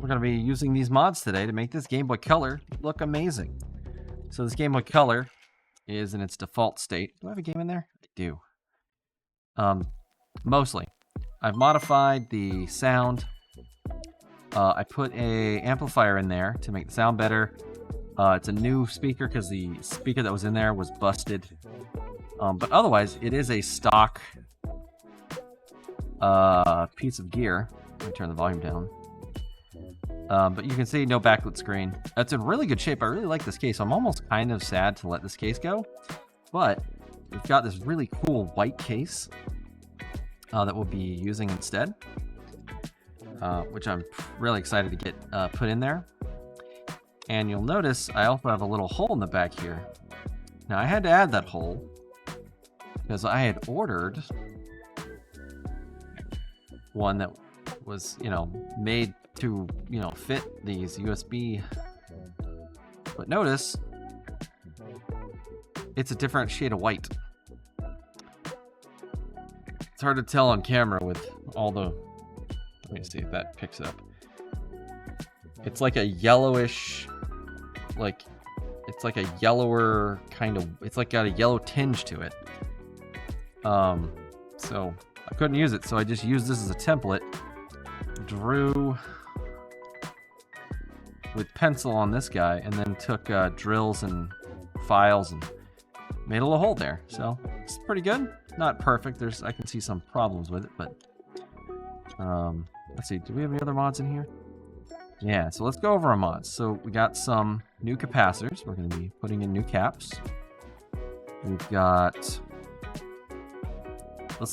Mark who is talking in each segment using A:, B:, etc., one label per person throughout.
A: we're going to be using these mods today to make this Game Boy Color look amazing. So this Game Boy Color is in its default state. Do I have a game in there? I do. Mostly. I've modified the sound. I put a amplifier in there to make the sound better. It's a new speaker because the speaker that was in there was busted. But otherwise, it is a stock piece of gear. Let me turn the volume down. But you can see no backlit screen. That's in really good shape. I really like this case. I'm almost kind of sad to let this case go. But we've got this really cool white case that we'll be using instead. Which I'm really excited to get put in there. And you'll notice I also have a little hole in the back here. Now I had to add that hole because I had ordered one that was, made to, fit these USB. But notice it's a different shade of white. It's hard to tell on camera with all the... Let me see if that picks up. It's like a yellowish, it's like a yellower kind of, it's like got a yellow tinge to it. So I couldn't use it, so I just used this as a template. Drew with pencil on this guy, and then took drills and files and made a little hole there. So it's pretty good. Not perfect. I can see some problems with it, but let's see. Do we have any other mods in here? Yeah, so let's go over our mods. So we got some new capacitors. We're going to be putting in new caps. We've got this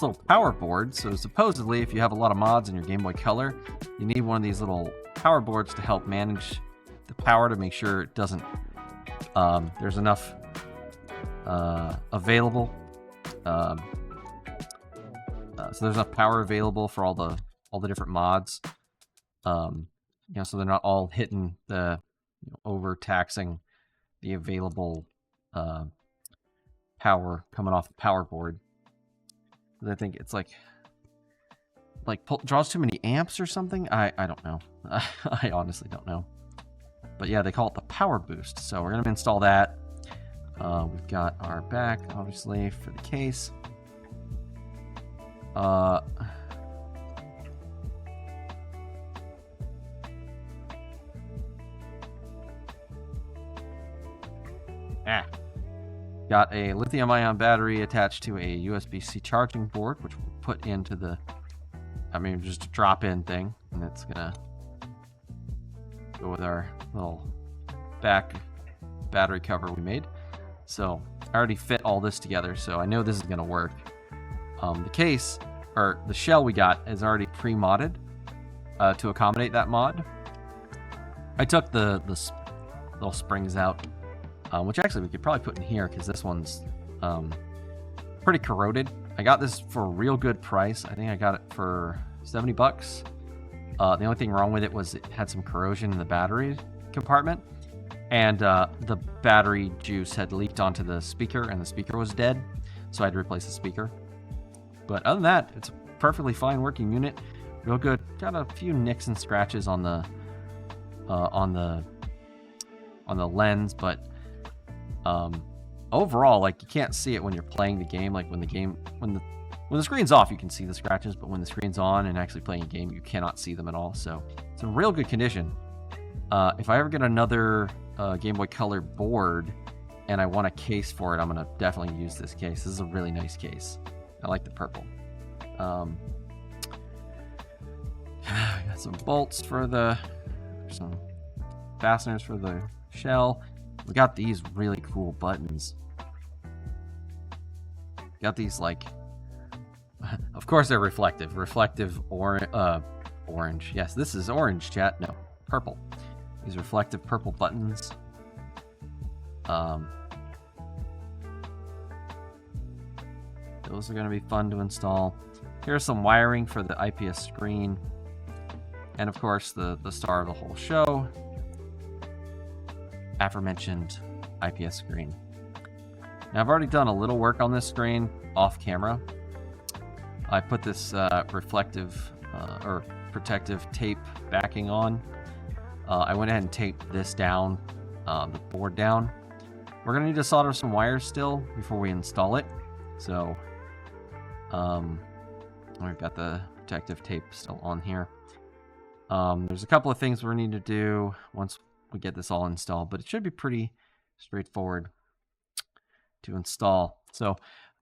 A: little power board. So supposedly, if you have a lot of mods in your Game Boy Color, you need one of these little power boards to help manage the power to make sure it doesn't, there's enough available. So there's enough power available for all the different mods. So they're not all hitting the, overtaxing the available power coming off the power board. I think it's like draws too many amps or something. I don't know. I honestly don't know. But yeah, they call it the power boost. So we're gonna install that. We've got our back, obviously, for the case. Got a lithium-ion battery attached to a USB-C charging board, which we'll put into the, just a drop-in thing, and it's gonna go with our little back battery cover we made. So I already fit all this together, so I know this is gonna work. The case, or the shell we got, is already pre-modded to accommodate that mod. I took the little springs out. Which actually we could probably put in here because this one's pretty corroded. I got this for a real good price. I think I got it for 70 bucks. The only thing wrong with it was it had some corrosion in the battery compartment. And the battery juice had leaked onto the speaker and the speaker was dead. So I had to replace the speaker. But other than that, it's a perfectly fine working unit. Real good. Got a few nicks and scratches on the lens, but overall, you can't see it when you're playing the game. When the screen's off, you can see the scratches, but when the screen's on and actually playing a game, you cannot see them at all. So it's in real good condition. If I ever get another Game Boy Color board and I want a case for it, I'm gonna definitely use this case. This is a really nice case. I like the purple. Got some bolts for some fasteners for the shell. We got these really cool buttons. Got these of course they're reflective. Reflective orange. Yes, this is orange, chat. No, purple. These reflective purple buttons. Those are going to be fun to install. Here's some wiring for the IPS screen. And of course the star of the whole show, aforementioned IPS screen. Now I've already done a little work on this screen off camera. I put this reflective or protective tape backing on. I went ahead and taped this down, the board down. We're going to need to solder some wires still before we install it. So, we've got the protective tape still on here. There's a couple of things we need to do once we get this all installed, but it should be pretty straightforward to install. So,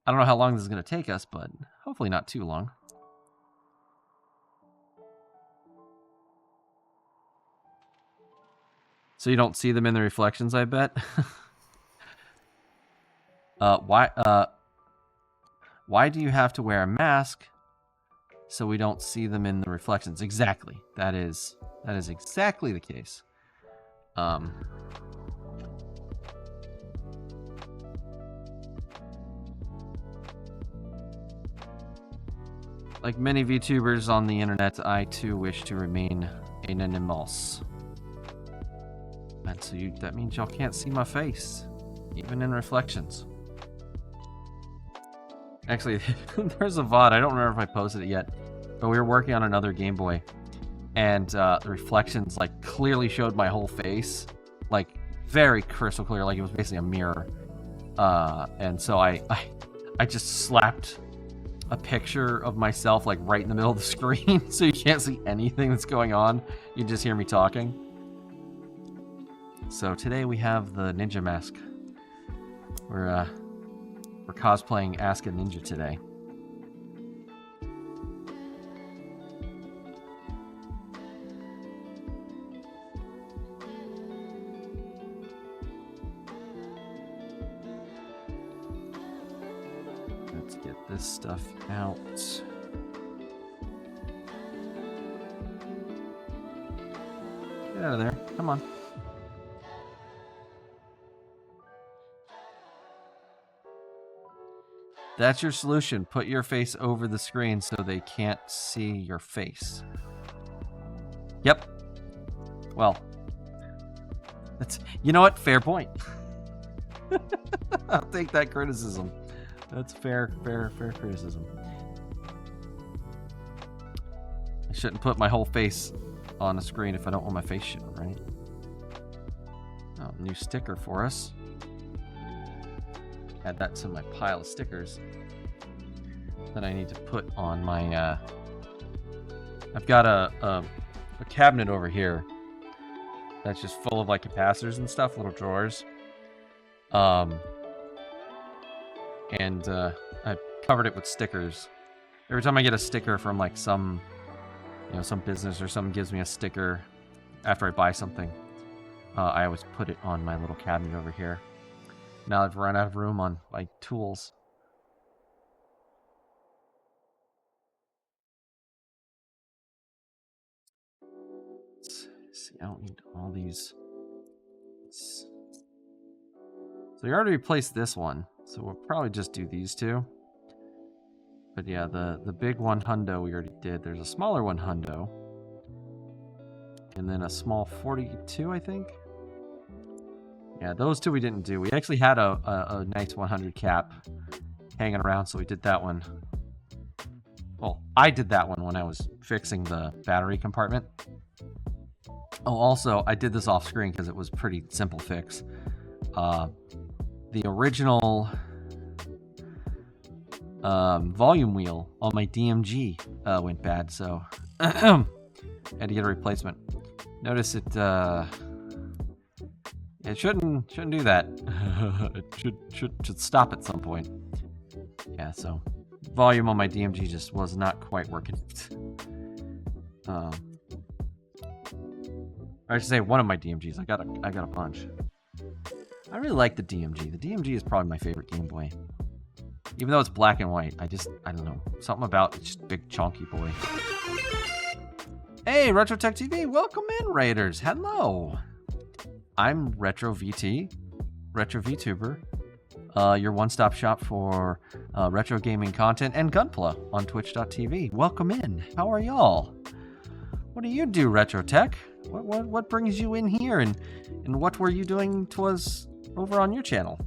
A: I don't know how long this is going to take us, but hopefully not too long. So you don't see them in the reflections, I bet. Why do you have to wear a mask so we don't see them in the reflections? Exactly. That is exactly the case. Like many VTubers on the internet, I too wish to remain anonymous. And so that means y'all can't see my face, even in reflections. Actually, there's a VOD, I don't remember if I posted it yet, but we were working on another Game Boy, and the reflections like clearly showed my whole face, like very crystal clear, like it was basically a mirror. And so I just slapped a picture of myself like right in the middle of the screen, so you can't see anything that's going on. You just hear me talking. So today we have the ninja mask. We're cosplaying Ask a Ninja today. Let's get this stuff out. Get out of there. Come on. That's your solution. Put your face over the screen so they can't see your face. Yep. Well, that's, you know what? Fair point. I'll take that criticism. That's fair criticism. I shouldn't put my whole face on a screen if I don't want my face shown, right? Oh, new sticker for us. Add that to my pile of stickers that I need to put on my I've got a cabinet over here that's just full of like capacitors and stuff, little drawers. And I covered it with stickers. Every time I get a sticker from like some business or something gives me a sticker after I buy something, I always put it on my little cabinet over here. Now I've run out of room on my tools. Let's see, I don't need all these. So we already replaced this one, so we'll probably just do these two. But yeah, the big one hundo we already did. There's a smaller one hundo. And then a small 42, I think. Yeah, those two we didn't do. We actually had a nice 100 cap hanging around, so we did that one. Well, I did that one when I was fixing the battery compartment. Oh, also, I did this off screen because it was a pretty simple fix. The original volume wheel on my DMG went bad, so I had to get a replacement. Notice it shouldn't do that. It should stop at some point. Yeah, so volume on my DMG just was not quite working. I should say one of my DMGs. I got a bunch. I really like the DMG. The DMG is probably my favorite Game Boy. Even though it's black and white, I don't know. Something about it's just big chunky boy. Hey, RetroTech TV, welcome in, Raiders. Hello. I'm Retro VT, Retro VTuber, your one-stop shop for retro gaming content and Gunpla on Twitch.tv. Welcome in. How are y'all? What do you do, RetroTech? What brings you in here, and what were you doing to us over on your channel?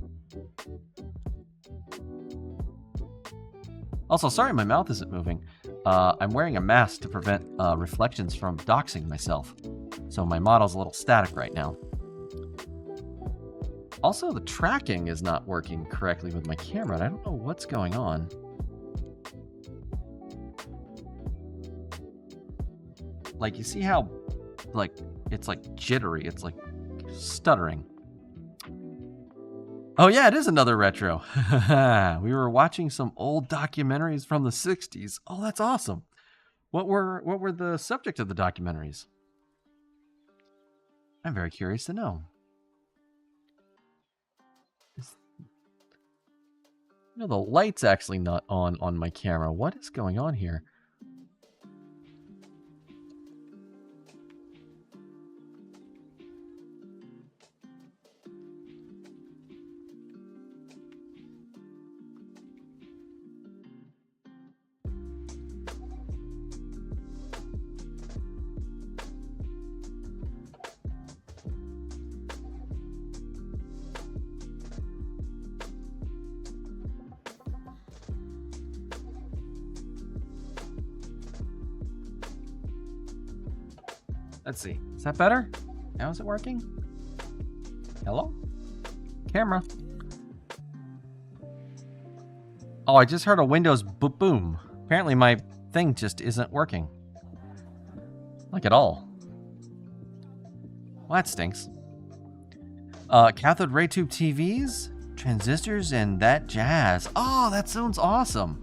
A: Also, sorry my mouth isn't moving. I'm wearing a mask to prevent reflections from doxing myself. So my model's a little static right now. Also, the tracking is not working correctly with my camera. And I don't know what's going on. Like, you see how, like, it's like jittery. It's like stuttering. Oh yeah, it is another retro. We were watching some old documentaries from the 60s. Oh, that's awesome. What were the subject of the documentaries? I'm very curious to know. You know, the light's actually not on my camera. What is going on here? Let's see. Is that better? Now is it working? Hello? Camera. Oh, I just heard a Windows boom. Apparently my thing just isn't working. Like at all. Well, that stinks. Cathode ray tube TVs, transistors, and that jazz. Oh, that sounds awesome.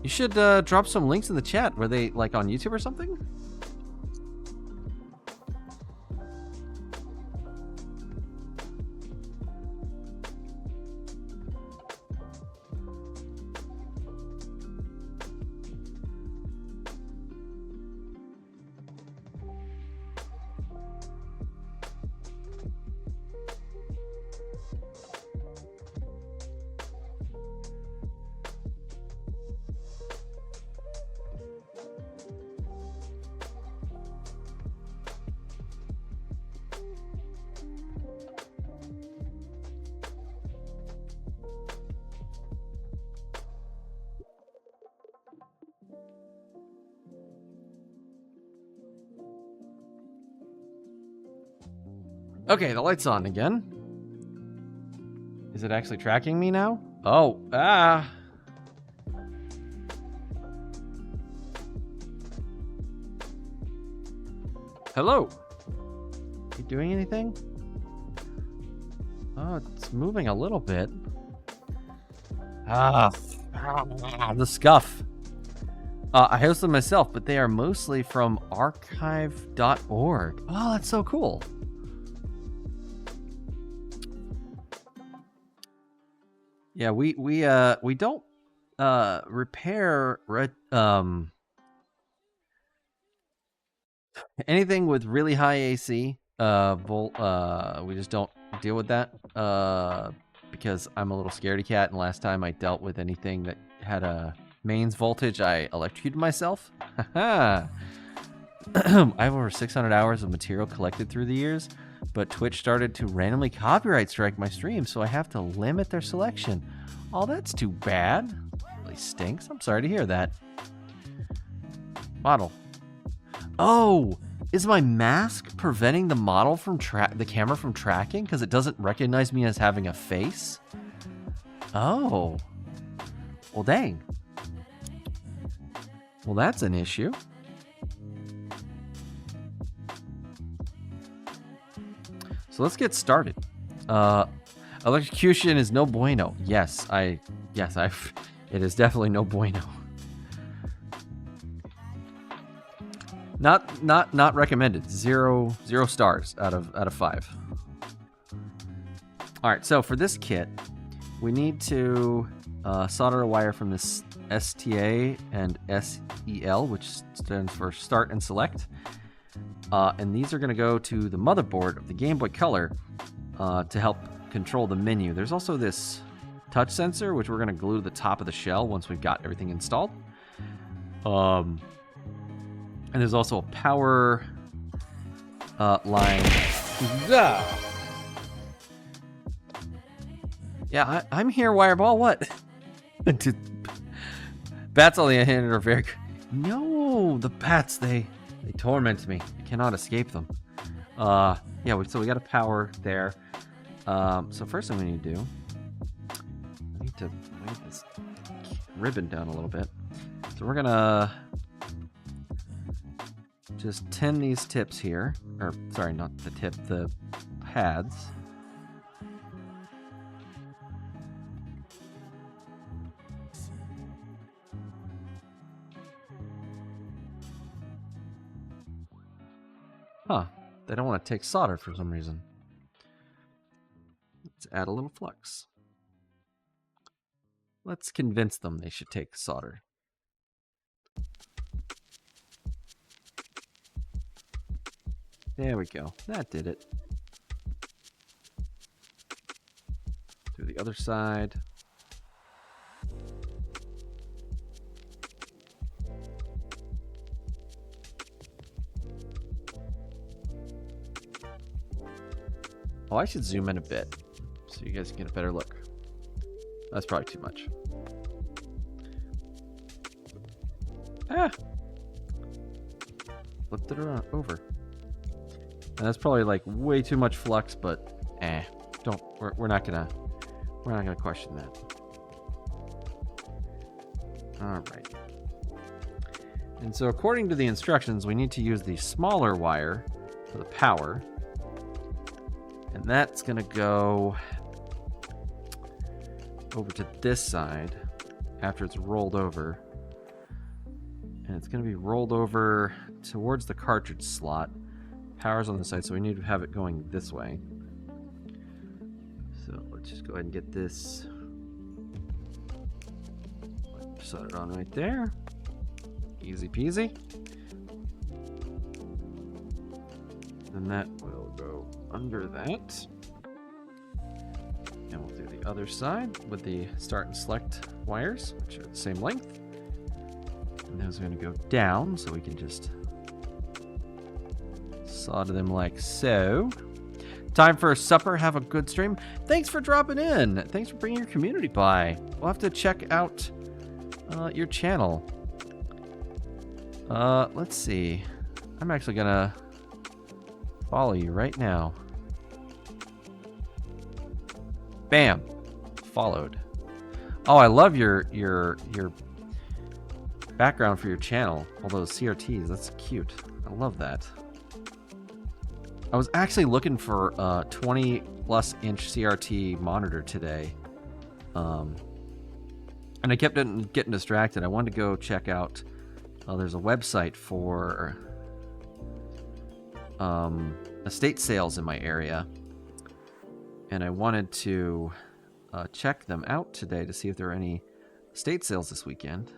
A: You should drop some links in the chat. Were they like on YouTube or something? Okay, the light's on again. Is it actually tracking me now? Oh, Hello. You doing anything? Oh, it's moving a little bit. The scuff. I host them myself, but they are mostly from archive.org. Oh, that's so cool. Yeah, we don't repair anything with really high AC volt. We just don't deal with that because I'm a little scaredy cat, and last time I dealt with anything that had a mains voltage, I electrocuted myself. I have over 600 hours of material collected through the years, but Twitch started to randomly copyright strike my stream, so I have to limit their selection. Oh, that's too bad. Really stinks. I'm sorry to hear that. Model. Oh, is my mask preventing the model from the camera from tracking because it doesn't recognize me as having a face? Oh. Well, dang. Well, that's an issue. So let's get started. Electrocution is no bueno. Yes, it is definitely no bueno. Not recommended. Zero stars out of 5. All right, so for this kit, we need to solder a wire from this STA and SEL, which stands for Start and Select. And these are going to go to the motherboard of the Game Boy Color to help control the menu. There's also this touch sensor, which we're going to glue to the top of the shell once we've got everything installed. And there's also a power line. Yeah, I'm here, Wireball. What? Bats on the other hand are very... No, the bats, they They torment me. I cannot escape them. Yeah, so we got a power there. So first thing we need to do, I need to weight this ribbon down a little bit. So we're gonna just tin these tips here. Or, sorry, not the tip, the pads. Huh, they don't want to take solder for some reason. Let's add a little flux. Let's convince them they should take solder. There we go. That did it. Do the other side. Oh, I should zoom in a bit so you guys can get a better look. That's probably too much. Ah! Flipped it around over. And that's probably like way too much flux, but don't. We're not gonna question that. All right. And so according to the instructions, we need to use the smaller wire for the power. And that's going to go over to this side after it's rolled over. And it's going to be rolled over towards the cartridge slot. Power's on the side, so we need to have it going this way. So let's just go ahead and get this soldered on right there. Easy peasy. And that will go under that. And we'll do the other side with the start and select wires, which are the same length. And those are going to go down, so we can just solder them like so. Time for supper. Have a good stream. Thanks for dropping in. Thanks for bringing your community by. We'll have to check out your channel. Let's see. I'm actually going to follow you right now. Bam. Followed. Oh, I love your background for your channel. All those CRTs. That's cute. I love that. I was actually looking for a 20+ inch CRT monitor today. And I kept getting distracted. I wanted to go check out, there's a website for estate sales in my area. And I wanted to check them out today to see if there are any estate sales this weekend.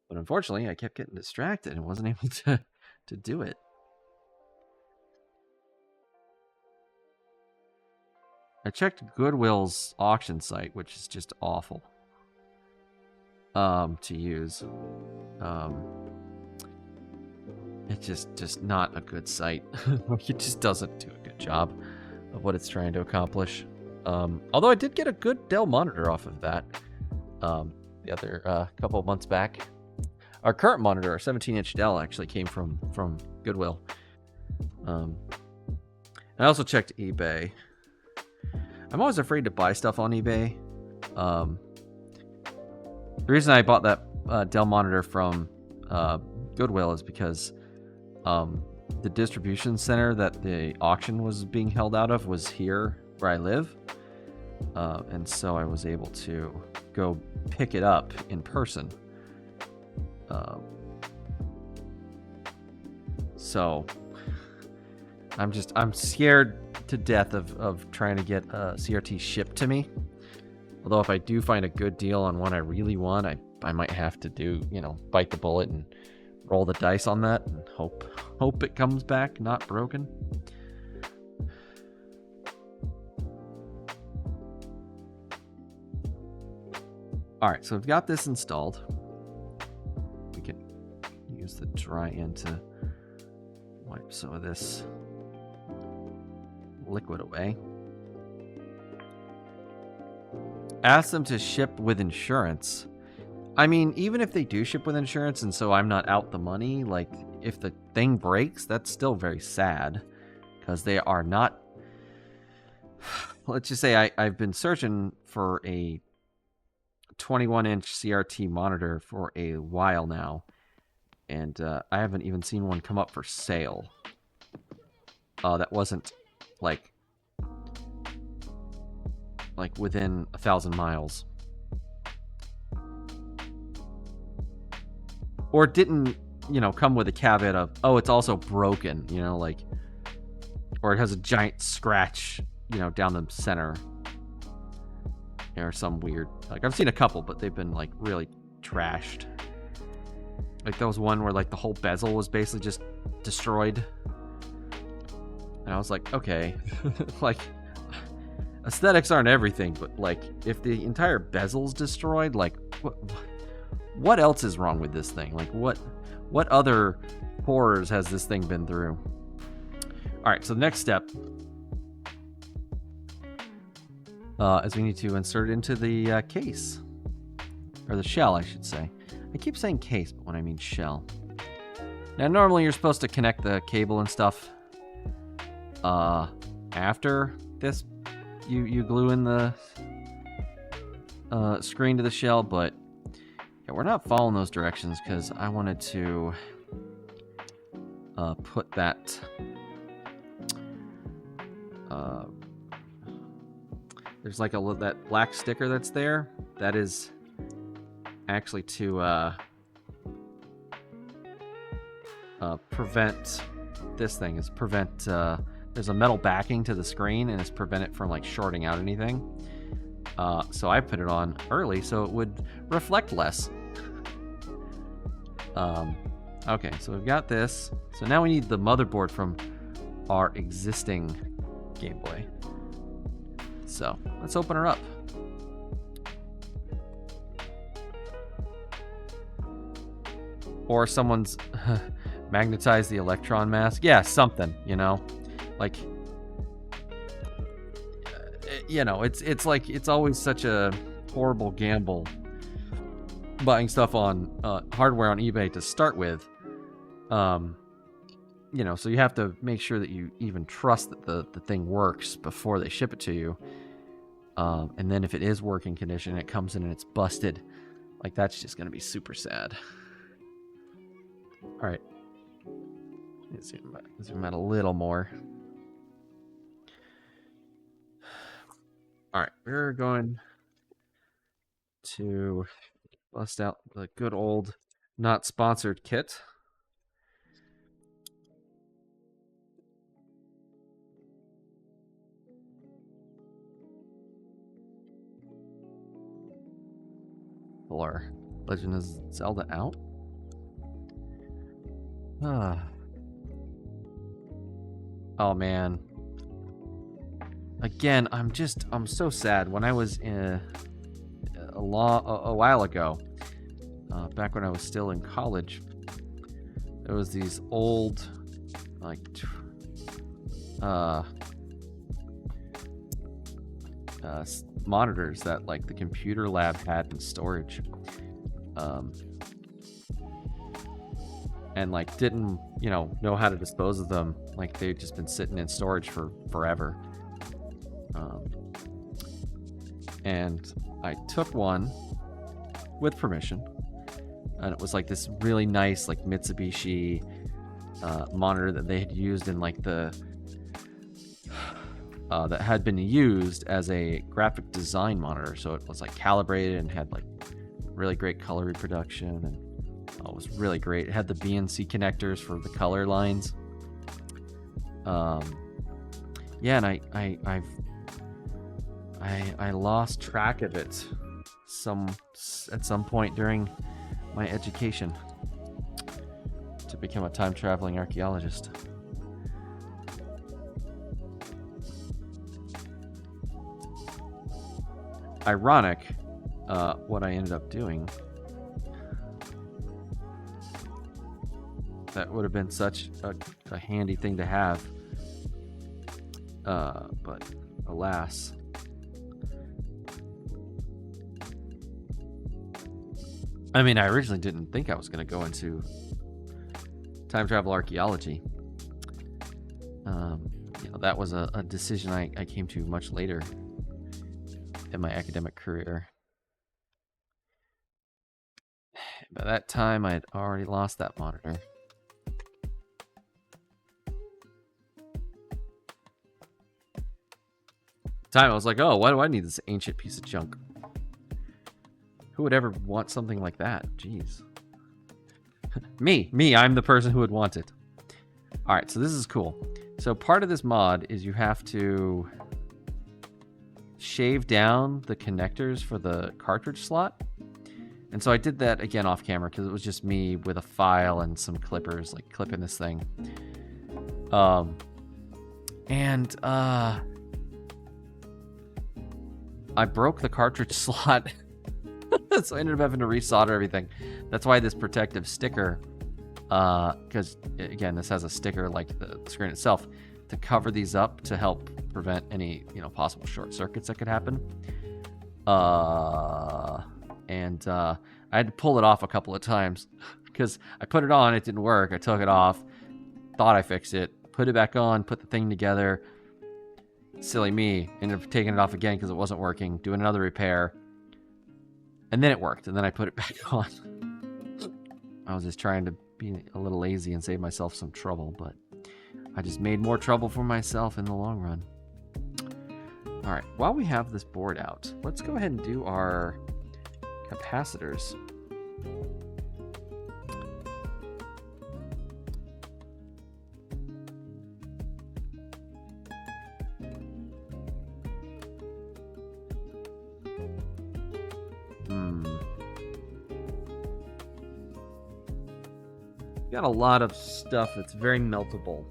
A: But unfortunately, I kept getting distracted and wasn't able to do it. I checked Goodwill's auction site, which is just awful to use. It's just not a good site. It just doesn't do a good job of what it's trying to accomplish. Although I did get a good Dell monitor off of that the other couple of months back. Our current monitor, our 17-inch Dell, actually came from Goodwill. I also checked eBay. I'm always afraid to buy stuff on eBay. The reason I bought that Dell monitor from Goodwill is because the distribution center that the auction was being held out of was here where I live. And so I was able to go pick it up in person. So I'm scared to death of trying to get a CRT shipped to me. Although if I do find a good deal on one I really want, I might have to bite the bullet and roll the dice on that and hope it comes back not broken. All right, so we've got this installed. We can use the dry end to wipe some of this liquid away. Ask them to ship with insurance. I mean, even if they do ship with insurance and so I'm not out the money, like, if the thing breaks, that's still very sad. Because they are not... Let's just say I've been searching for a 21-inch CRT monitor for a while now. And I haven't even seen one come up for sale. That wasn't, like within 1,000 miles. Or it didn't, come with a caveat of, oh, it's also broken, like... Or it has a giant scratch, down the center. Or some weird... Like, I've seen a couple, but they've been, like, really trashed. Like, there was one where, like, the whole bezel was basically just destroyed. And I was like, okay. Like, aesthetics aren't everything, but, like, if the entire bezel's destroyed, like, what else is wrong with this thing? Like, what other horrors has this thing been through? Alright, so the next step is we need to insert it into the case. Or the shell, I should say. I keep saying case, but when I mean shell. Now, normally you're supposed to connect the cable and stuff after this. You glue in the screen to the shell, but yeah, we're not following those directions because I wanted to put that... there's like that black sticker that's there. That is actually to prevent this thing. Is prevent there's a metal backing to the screen and it's prevent it from like shorting out anything. So I put it on early so it would reflect less. Okay, so we've got this. So now we need the motherboard from our existing Game Boy. So let's open her up. Or someone's magnetized the electron mask. Yeah, something, like, it's like, it's always such a horrible gamble buying stuff on hardware on eBay to start with. So you have to make sure that you even trust that the thing works before they ship it to you. And then if it is working condition, it comes in and it's busted. Like, that's just going to be super sad. All right. Let's zoom out a little more. All right, we're going to bust out the good old not sponsored kit. Pull our Legend of Zelda out. Oh man. Again, I'm so sad. When I was a while ago, back when I was still in college, there was these old, like, monitors that, like, the computer lab had in storage, and, like, didn't know how to dispose of them. Like, they've just been sitting in storage for forever. And I took one with permission, and it was like this really nice, like, Mitsubishi monitor that they had used in, like, the that had been used as a graphic design monitor. So it was, like, calibrated and had, like, really great color reproduction, and it was really great. It had the BNC connectors for the color lines. Yeah, and I lost track of it at some point during my education to become a time-traveling archaeologist. Ironic, what I ended up doing. That would have been such a handy thing to have. But alas. I mean, I originally didn't think I was going to go into time travel archaeology. You know, that was a decision I came to much later in my academic career. By that time, I had already lost that monitor. Time I was like, oh, why do I need this ancient piece of junk? Who would ever want something like that? Jeez. Me, I'm the person who would want it. All right, so this is cool. So part of this mod is you have to shave down the connectors for the cartridge slot. And so I did that again off camera because it was just me with a file and some clippers, like clipping this thing. I broke the cartridge slot. So I ended up having to resolder everything. That's why this protective sticker, because again, this has a sticker like the screen itself to cover these up to help prevent any, you know, possible short circuits that could happen. I had to pull it off a couple of times because I put it on, it didn't work. I took it off, thought I fixed it, put it back on, put the thing together. Silly me, ended up taking it off again because it wasn't working, doing another repair. And then it worked, and then I put it back on. I was just trying to be a little lazy and save myself some trouble, but I just made more trouble for myself in the long run. All right, while we have this board out, let's go ahead and do our capacitors. Got a lot of stuff that's very meltable.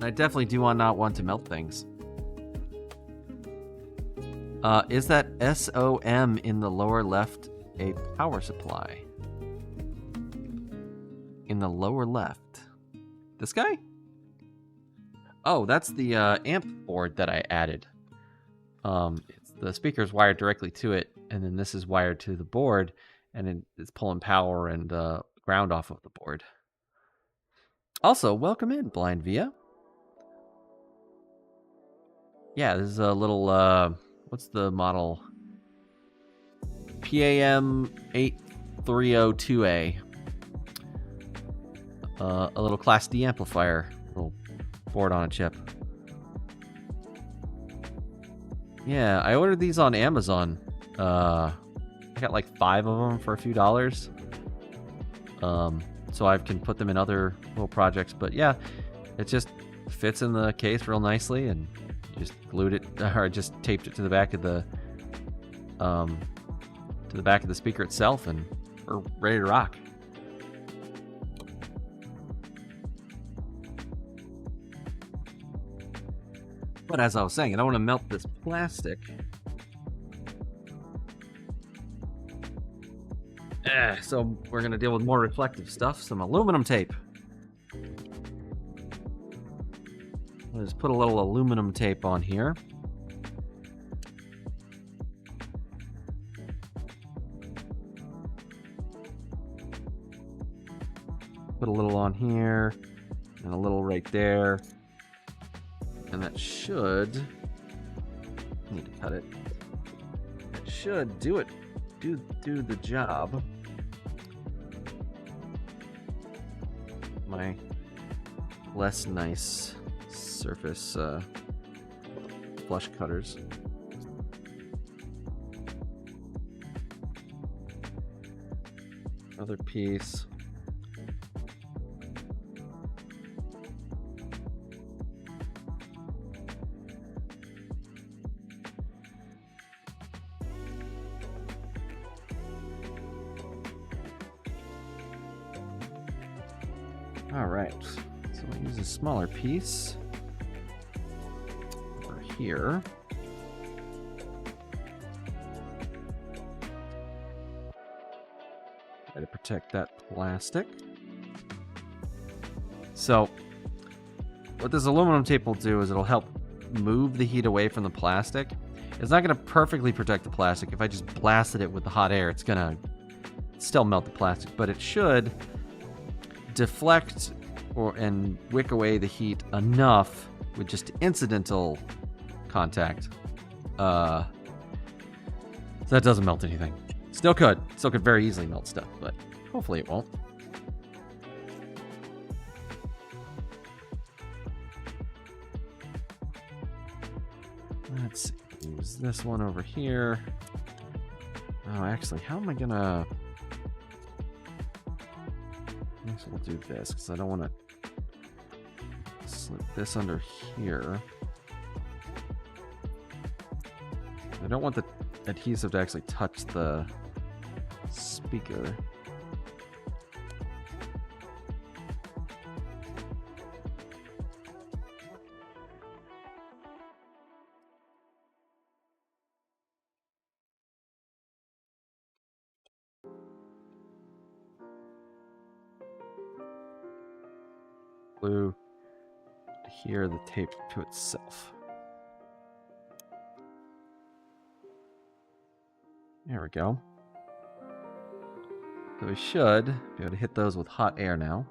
A: I definitely do not want to melt things. Is that SOM in the lower left a power supply? In the lower left. This guy? Oh, that's the amp board that I added. The speaker's wired directly to it, and then this is wired to the board, and it's pulling power and ground off of the board. Also, welcome in, Blind Via. Yeah, this is a little, what's the model? PAM 8302A. A little Class D amplifier, little board on a chip. Yeah, I ordered these on Amazon. I got like 5 of them for a few dollars. So I can put them in other little projects. But yeah, it just fits in the case real nicely, and just glued it, or just taped it to the back of the speaker itself, and we're ready to rock. But as I was saying, I don't want to melt this plastic. So we're going to deal with more reflective stuff, some aluminum tape. I'll just put a little aluminum tape on here. Put a little on here, and a little right there. And that should, need to cut it. It should do the job. My less nice surface flush cutters. Another piece. All right, so I'll use a smaller piece over here. Try to protect that plastic. So what this aluminum tape will do is it'll help move the heat away from the plastic, it's not going to perfectly protect the plastic. If I just blasted it with the hot air, it's going to still melt the plastic, but it should deflect and wick away the heat enough with just incidental contact. So that doesn't melt anything. Still could very easily melt stuff, but hopefully it won't. Let's see. Use this one over here. Oh, actually, how am I gonna... I guess we'll do this, because I don't want to slip this under here. I don't want the adhesive to actually touch the speaker. Glue here the tape to itself. There we go. So we should be able to hit those with hot air now.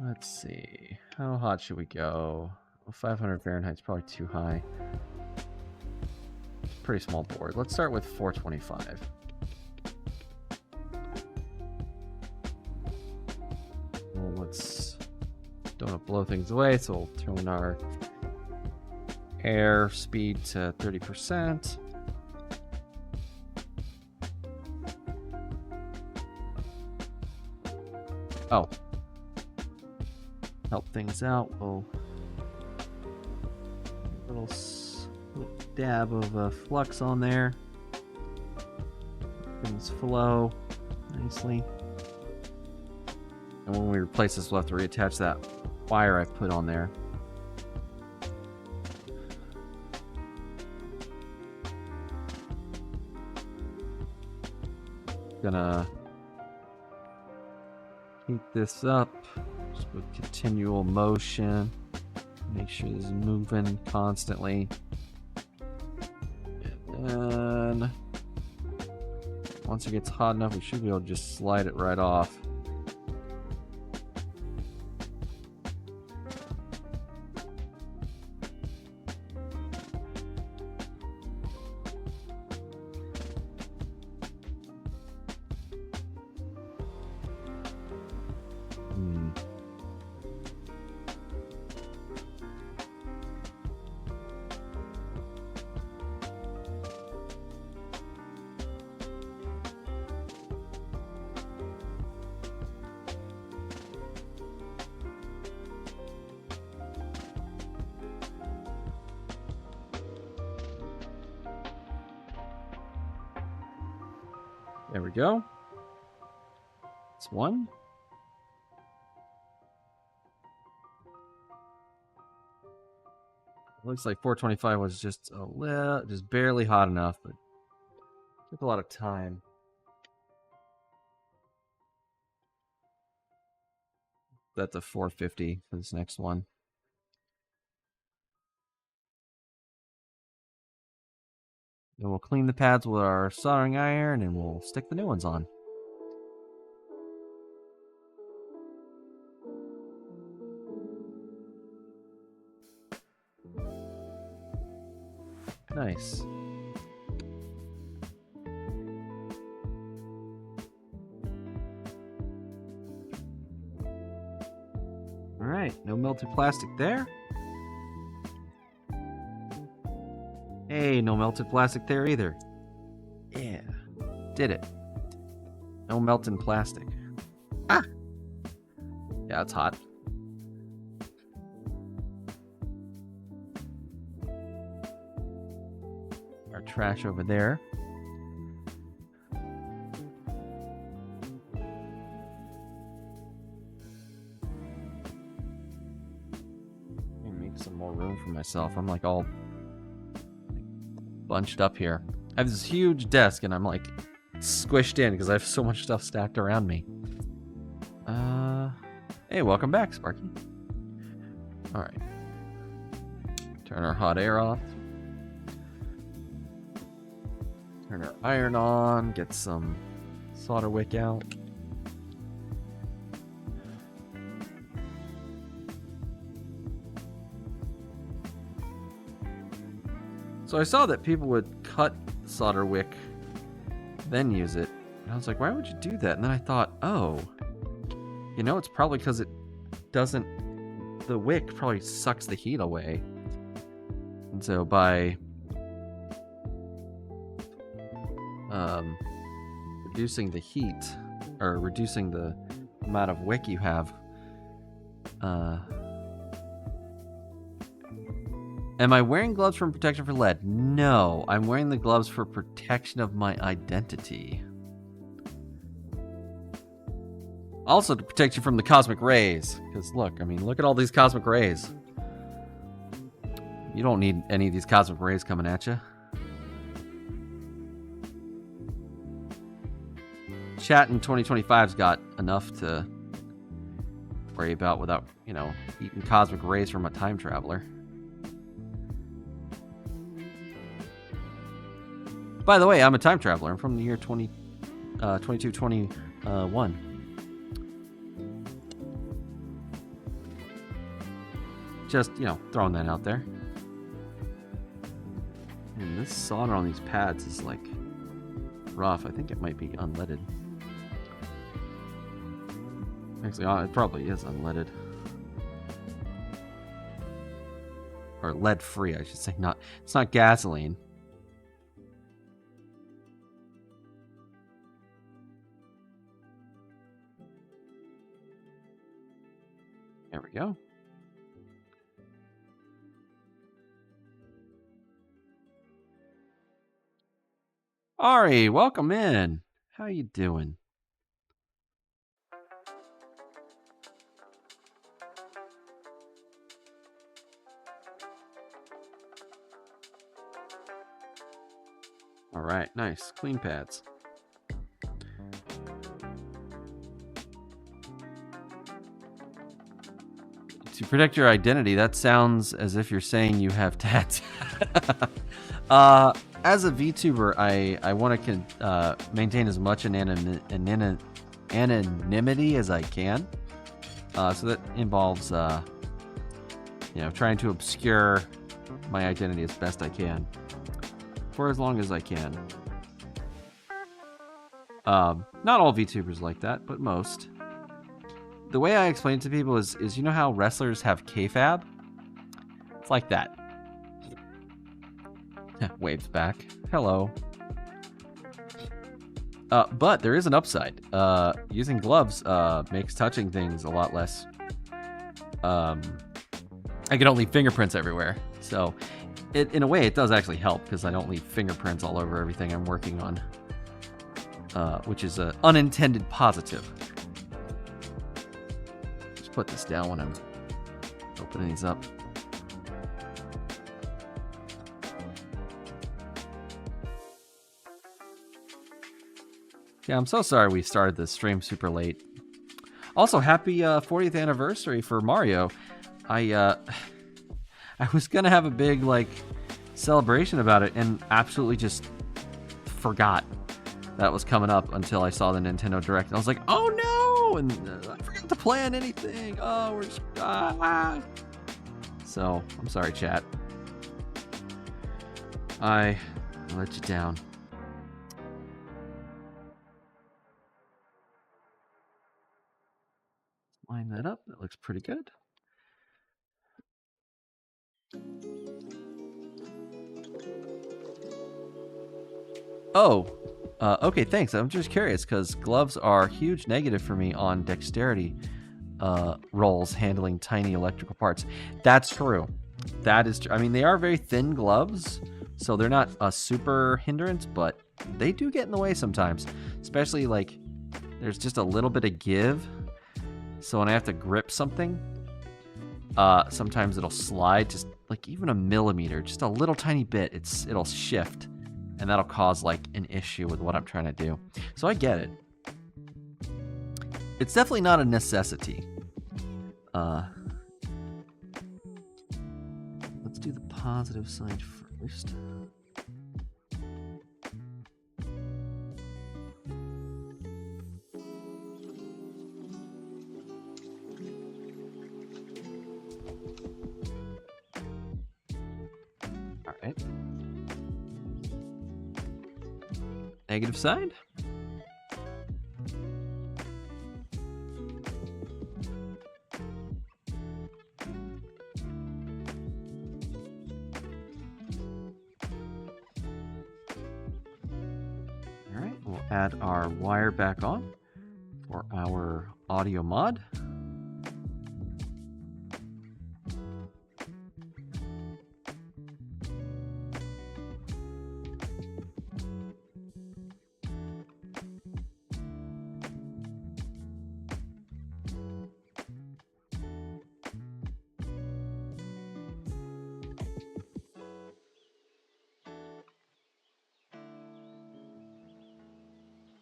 A: Let's see. How hot should we go? Well, 500 Fahrenheit's probably too high. It's a pretty small board. Let's start with 425. Well, let's don't want to blow things away, so we'll turn our air speed to 30%. Oh. Help things out. We'll little dab of flux on there. Things flow nicely. And when we replace this, we'll have to reattach that wire I put on there. Gonna heat this up just with continual motion. Make sure this is moving constantly. And then once it gets hot enough, we should be able to just slide it right off. There we go. That's one. Looks like 425 was just barely hot enough, but took a lot of time. That's a 450 for this next one. Then we'll clean the pads with our soldering iron and we'll stick the new ones on. Nice. Alright, no melted plastic there. Hey, no melted plastic there either. Yeah, did it. No melting plastic. Ah! Yeah, it's hot. Our trash over there. Let me make some more room for myself. I'm like all bunched up here. I have this huge desk and I'm like squished in because I have so much stuff stacked around me. Hey, welcome back, Sparky. Alright. Turn our hot air off. Turn our iron on. Get some solder wick out. So I saw that people would cut solder wick, then use it. And I was like, why would you do that? And then I thought, oh, you know, it's probably because it doesn't, the wick probably sucks the heat away. And so by reducing the heat, or reducing the amount of wick you have, am I wearing gloves for protection for lead? No, I'm wearing the gloves for protection of my identity. Also to protect you from the cosmic rays. Because look, I mean, look at all these cosmic rays. You don't need any of these cosmic rays coming at you. Chat in 2025's got enough to worry about without, you know, eating cosmic rays from a time traveler. By the way, I'm a time traveler. I'm from the year 2221. Just, you know, throwing that out there. And this solder on these pads is like rough. I think it might be unleaded. Actually, it probably is unleaded. Or lead free, I should say. It's not gasoline. There we go. Ari, welcome in. How you doing? All right, nice. Clean pads. To protect your identity, that sounds as if you're saying you have tats. As a VTuber, I want to maintain as much anonymity as I can. So that involves, you know, trying to obscure my identity as best I can. For as long as I can. Not all VTubers like that, but most. The way I explain it to people is you know how wrestlers have kayfabe? It's like that. Waves back. Hello. But there is an upside. Using gloves makes touching things a lot less. I can don't leave fingerprints everywhere. So, in a way, it does actually help because I don't leave fingerprints all over everything I'm working on. Which is an unintended positive. Just put this down when I'm opening these up. Yeah, I'm so sorry we started this stream super late. Also, happy 40th anniversary for Mario. I was gonna have a big like celebration about it and absolutely just forgot that was coming up until I saw the Nintendo Direct. And I was like, oh no! And I forgot to plan anything. Oh, we're just, So, I'm sorry, chat. I let you down. Line that up. That looks pretty good. Oh, okay, thanks. I'm just curious because gloves are huge negative for me on dexterity rolls handling tiny electrical parts. That's true. That is true. I mean, they are very thin gloves, so they're not a super hindrance, but they do get in the way sometimes, especially like there's just a little bit of give. So when I have to grip something, sometimes it'll slide just like even a millimeter, just a little tiny bit. It'll shift, and that'll cause like an issue with what I'm trying to do. So I get it. It's definitely not a necessity. let's do the positive side first. All right. Negative side. All right, we'll add our wire back on for our audio mod.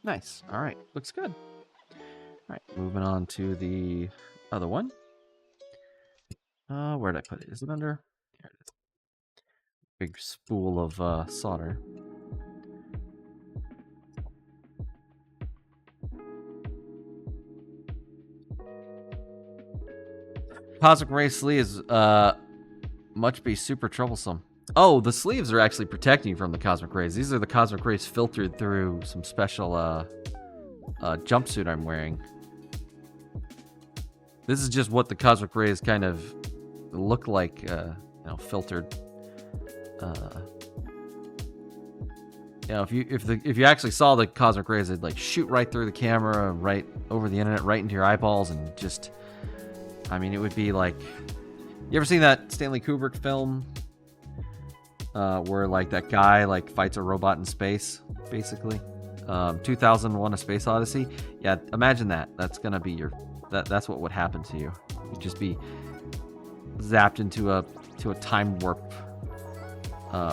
A: Nice. All right. Looks good. All right. Moving on to the other one. Where did I put it? Is it under? Here it is. Big spool of solder. Cosmic ray sleeves must be super troublesome. Oh, the sleeves are actually protecting you from the cosmic rays. These are the cosmic rays filtered through some special jumpsuit I'm wearing. This is just what the cosmic rays kind of look like, filtered. If you actually saw the cosmic rays, they'd like shoot right through the camera, right over the internet, right into your eyeballs, and just, I mean, it would be like, you ever seen that Stanley Kubrick film? Where like that guy like fights a robot in space, basically. 2001: A Space Odyssey. Yeah, imagine that. That's gonna be that's what would happen to you. You'd just be zapped into a time warp,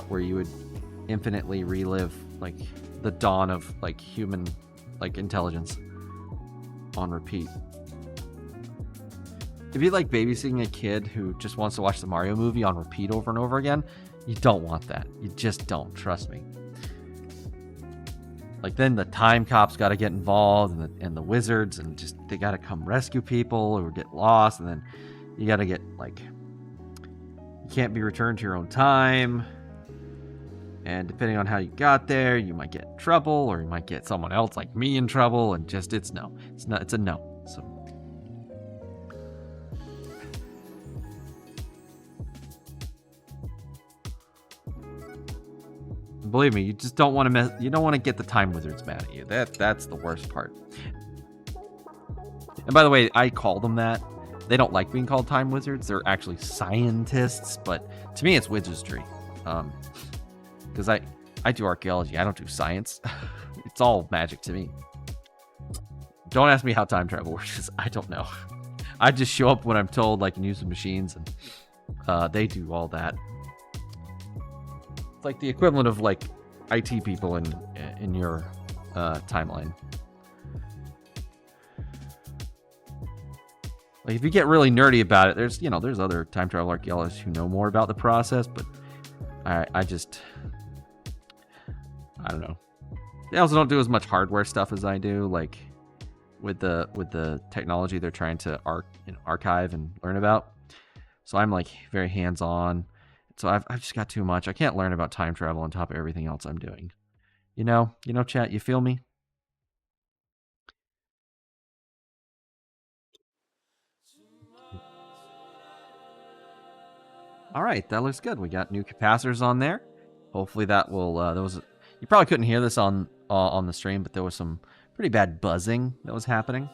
A: where you would infinitely relive like the dawn of like human like intelligence on repeat. If you like babysitting a kid who just wants to watch the Mario movie on repeat over and over again, you don't want that. You just don't. Trust me. Like, then the time cops got to get involved, and the wizards, and just they got to come rescue people or get lost, and then you got to get like, you can't be returned to your own time, and depending on how you got there, you might get in trouble, or you might get someone else like me in trouble, and just it's a no. So. Believe me, you just don't want to you don't want to get the time wizards mad at you. That's the worst part. And by the way, I call them that. They don't like being called time wizards. They're actually scientists, but to me it's wizardry. Because I do archaeology. I don't do science. It's all magic to me. Don't ask me how time travel works, because I don't know. I just show up when I'm told, like, and use the machines, and they do all that. It's like the equivalent of like IT people in your timeline. Like, if you get really nerdy about it, there's other time travel archaeologists who know more about the process, but I don't know. They also don't do as much hardware stuff as I do, like with the technology they're trying to archive and learn about. So I'm like very hands-on. So I've just got too much. I can't learn about time travel on top of everything else I'm doing. You know, chat, you feel me? All right, that looks good. We got new capacitors on there. Hopefully that will, you probably couldn't hear this on the stream, but there was some pretty bad buzzing that was happening.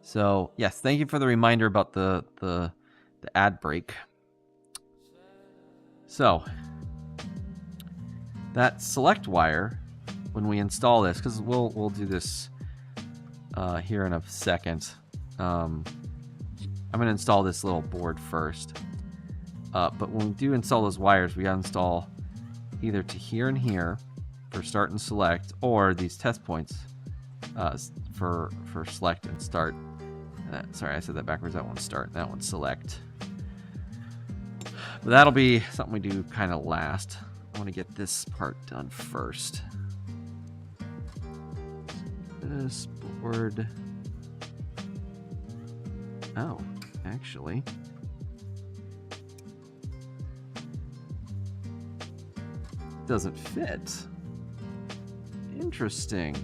A: So yes, thank you for the reminder about the ad break. So that select wire, when we install this, because we'll do this here in a second. I'm going to install this little board first. But when we do install those wires, we got to install either to here and here for start and select, or these test points for select and start. Sorry, I said that backwards. That one's start. That one's select. But that'll be something we do kind of last. I want to get this part done first. This board. Oh, actually. Doesn't fit. Interesting.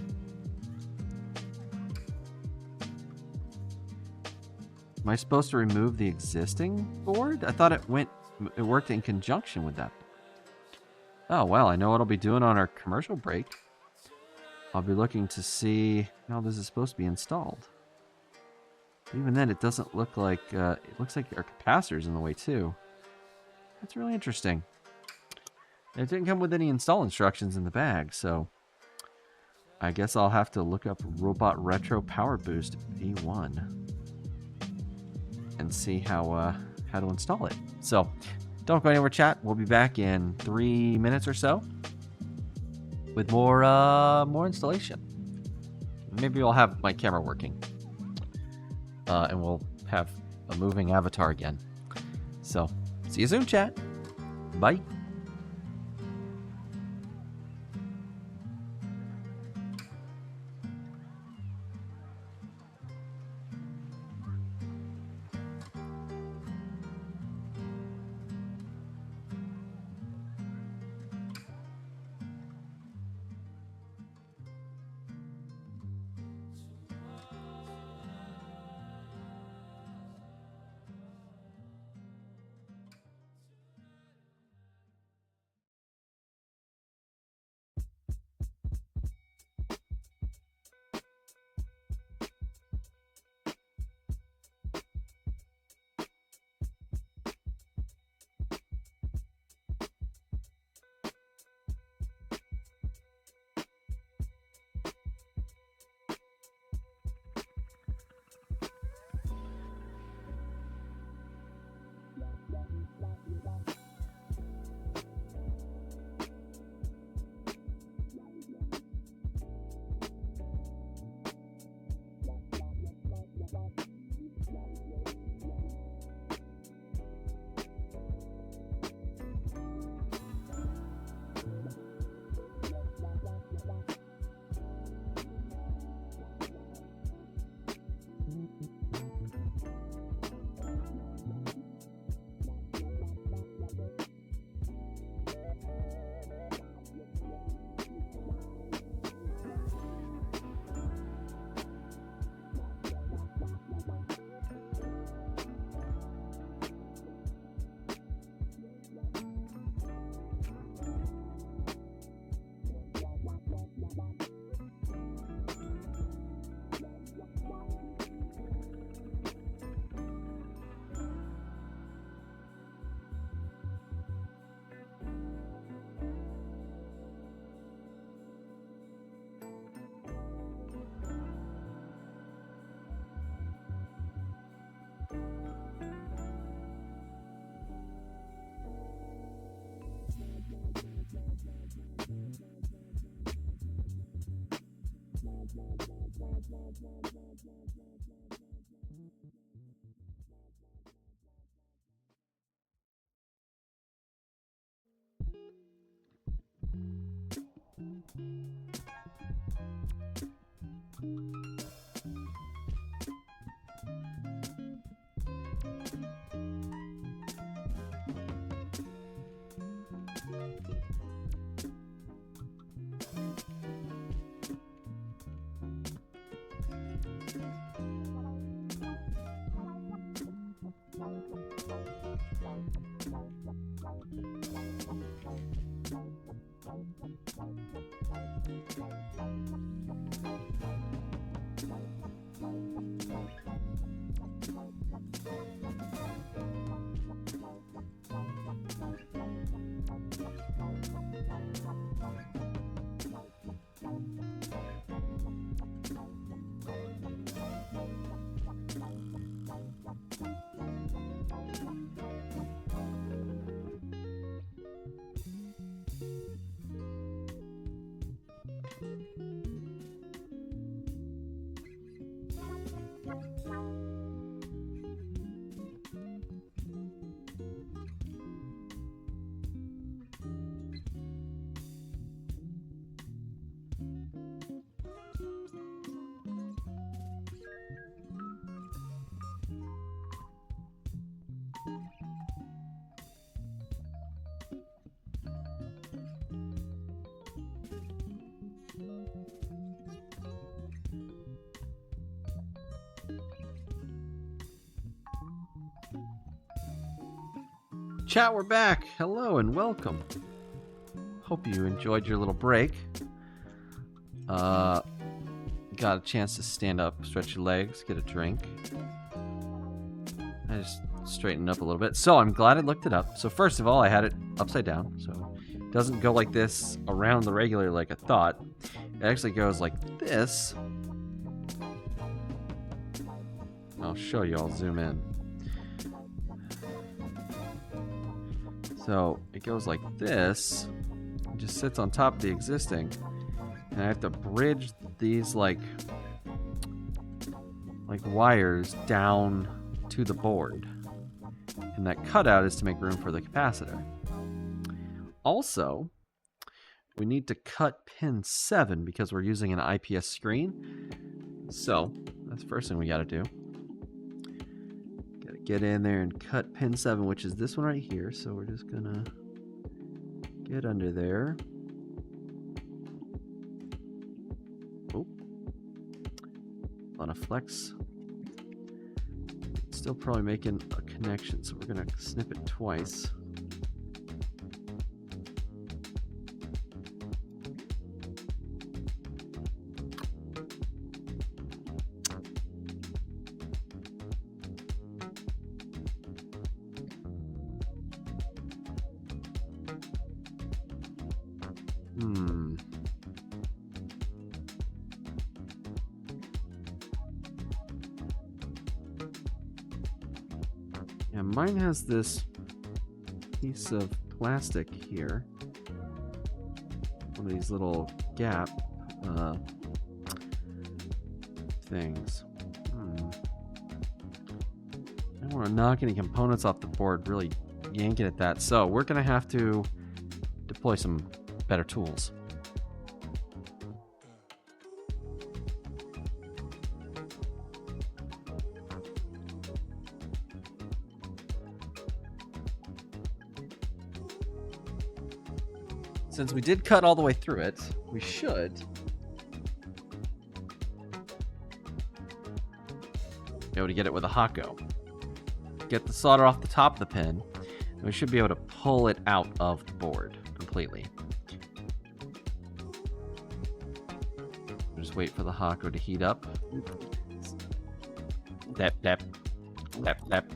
A: Am I supposed to remove the existing board? I thought it worked in conjunction with that. Oh, well, I know what I'll be doing on our commercial break. I'll be looking to see how this is supposed to be installed. Even then, it doesn't look like, it looks like our capacitor's in the way too. That's really interesting. It didn't come with any install instructions in the bag, so I guess I'll have to look up Robot Retro Power Boost V1 and see how to install it. So don't go anywhere, chat. We'll be back in 3 minutes or so with more installation. Maybe I'll have my camera working, and we'll have a moving avatar again. So see you soon, chat. Bye. Chat, we're back. Hello and welcome. Hope you enjoyed your little break. Got a chance to stand up, stretch your legs, get a drink. I just straightened up a little bit. So I'm glad I looked it up. So first of all, I had it upside down. So it doesn't go like this around the regular like I thought. It actually goes like this. I'll show you. I'll zoom in. So it goes like this. It just sits on top of the existing. And I have to bridge these like wires down to the board. And that cutout is to make room for the capacitor. Also, we need to cut pin 7 because we're using an IPS screen. So that's the first thing we got to do. Got to get in there and cut pin 7, which is this one right here. So we're just going to get under there. Oh, on a flex. Still probably making a connection, so we're going to snip it twice. Yeah, mine has this piece of plastic here. One of these little gap things. I don't want to knock any components off the board, really yanking at that. So we're going to have to deploy some better tools. Since we did cut all the way through it, we should be able to get it with a hot go. Get the solder off the top of the pin, and we should be able to pull it out of the board completely. Just wait for the hot go to heat up. Tap, tap, tap, tap.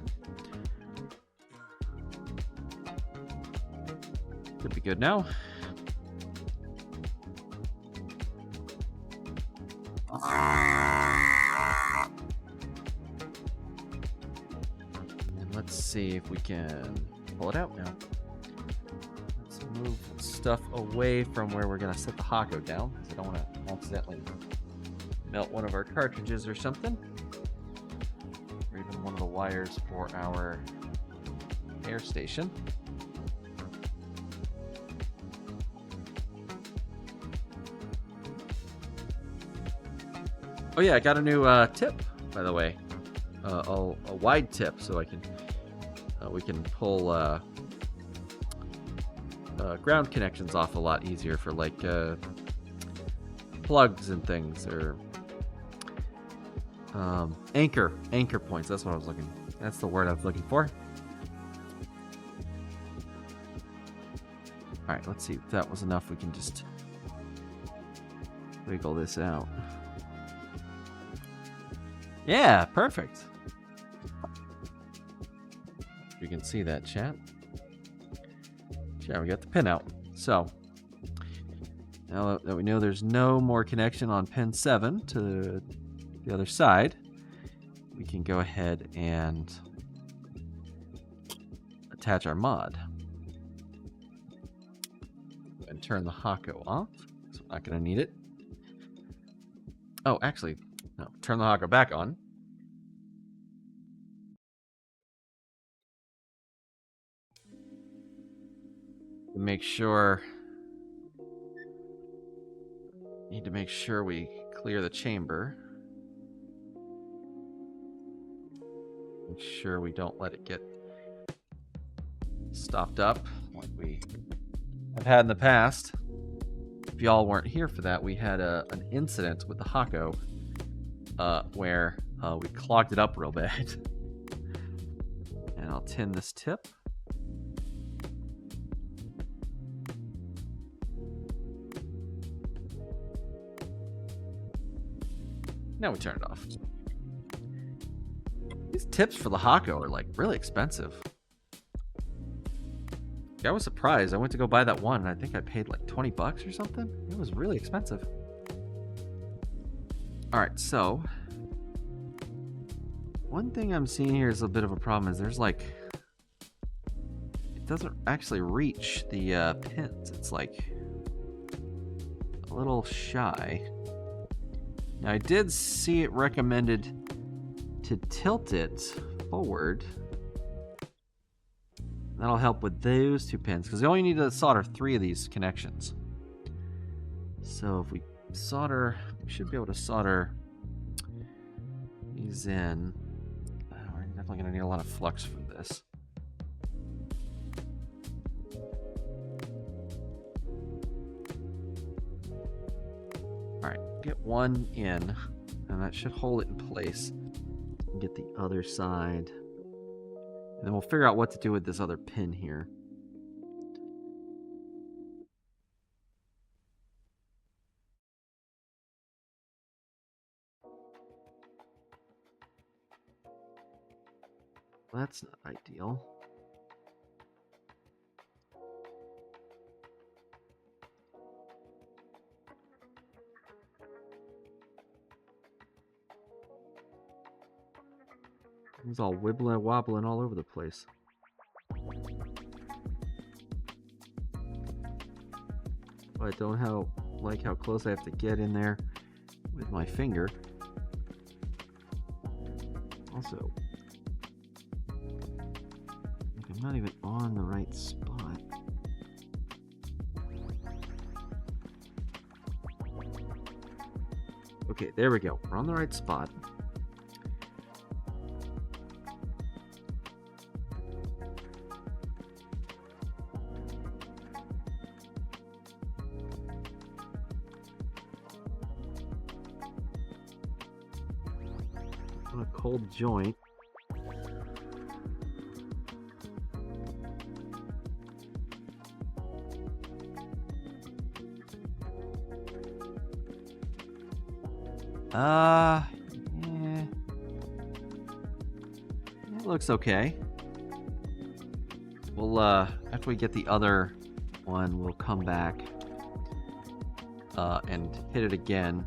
A: Should be good now. And let's see if we can pull it out now. Let's move stuff away from where we're going to set the Hako down, because I don't want to accidentally melt one of our cartridges or something. Or even one of the wires for our air station. Oh yeah, I got a new tip, by the way, a wide tip, so I can we can pull ground connections off a lot easier for like plugs and things, or anchor points. That's what I was looking. That's the word I was looking for. All right, let's see if that was enough. We can just wiggle this out. Yeah, perfect. You can see that, chat. Yeah, we got the pin out. So, now that we know there's no more connection on pin 7 to the other side, we can go ahead and attach our mod. And turn the Hako off, so we're not going to need it. Oh, actually, no, turn the Hako back on. Make sure, need to make sure we clear the chamber. Make sure we don't let it get stopped up like we have had in the past. If y'all weren't here for that, we had an incident with the Hako where we clogged it up real bad. And I'll tin this tip. Now we turn it off. These tips for the Hako are like really expensive. I was surprised. I went to go buy that one and I think I paid like 20 bucks or something. It was really expensive. Alright, so one thing I'm seeing here is a bit of a problem is there's like, it doesn't actually reach the pins. It's like a little shy. Now I did see it recommended to tilt it forward. That'll help with those two pins because you only need to solder 3 of these connections. So if we solder, we should be able to solder these in. We're definitely going to need a lot of flux for this. Alright, get one in, and that should hold it in place. And get the other side. And then we'll figure out what to do with this other pin here. That's not ideal. It's all wibbling, wobbling all over the place. I don't like how close I have to get in there with my finger. Also, I'm not even on the right spot. Okay, there we go. We're on the right spot. On a cold joint. Yeah. It looks okay. We'll, after we get the other one, we'll come back, and hit it again.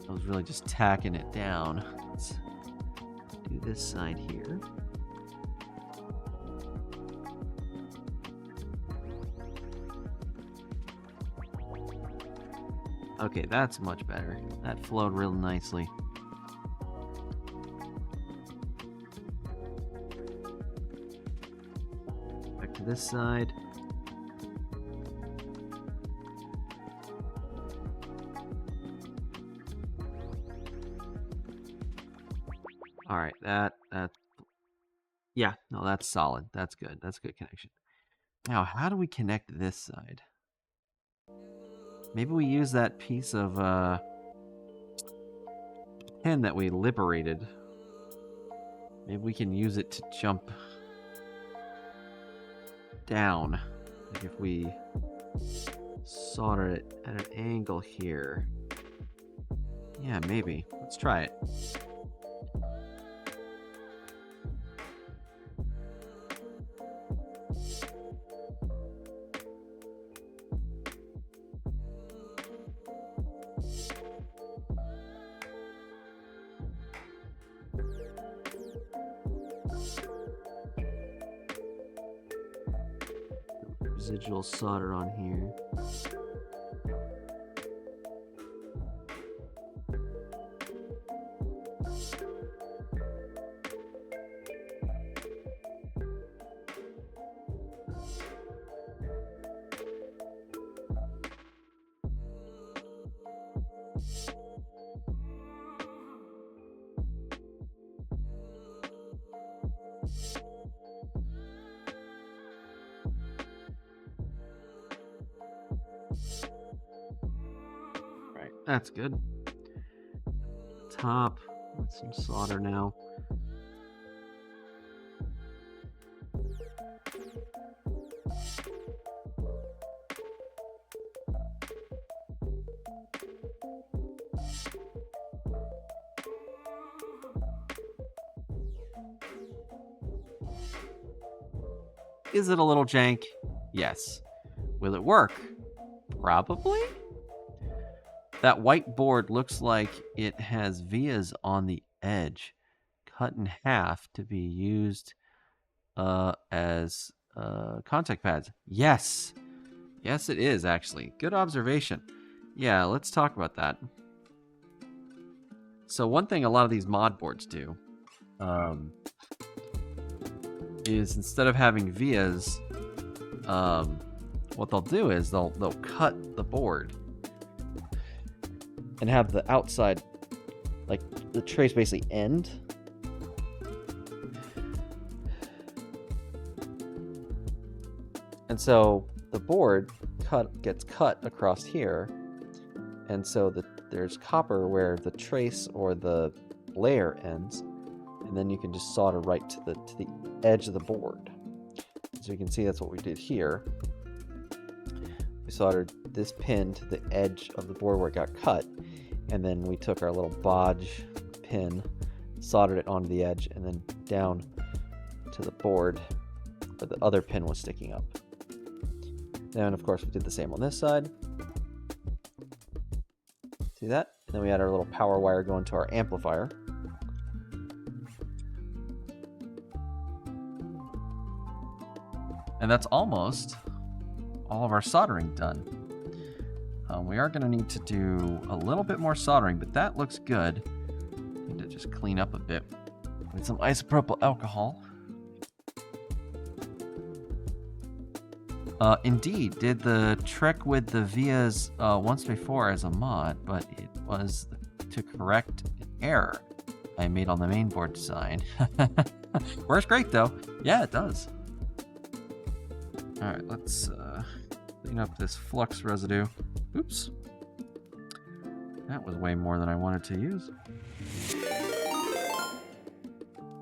A: I was really just tacking it down. Let's do this side here. Okay, that's much better. That flowed real nicely. Back to this side. All right, that yeah, no, that's solid. That's good. That's a good connection. Now, how do we connect this side? Maybe we use that piece of pin that we liberated. Maybe we can use it to jump down. Like if we solder it at an angle here. Yeah, maybe. Let's try it. Residual solder on here. Right, that's good. Top, with some solder now. Is it a little jank? Yes. Will it work? Probably. That white board looks like it has vias on the edge, cut in half to be used as contact pads. Yes. Yes, it is, actually. Good observation. Yeah, let's talk about that. So one thing a lot of these mod boards do is instead of having vias, what they'll do is they'll cut the board and have the outside, like the trace basically end. And so the board gets cut across here, and so there's copper where the trace or the layer ends, and then you can just solder right to the edge of the board. So you can see that's what we did here. We soldered this pin to the edge of the board where it got cut, and then we took our little bodge pin, soldered it onto the edge, and then down to the board where the other pin was sticking up. Then, of course, we did the same on this side. See that? And then we had our little power wire going to our amplifier. And that's almost all of our soldering done. We are going to need to do a little bit more soldering, but that looks good. Need to just clean up a bit with some isopropyl alcohol. Indeed, did the trick with the vias once before as a mod, but it was to correct an error I made on the mainboard design. Works great though. Yeah, it does. Alright, let's clean up this flux residue. Oops. That was way more than I wanted to use.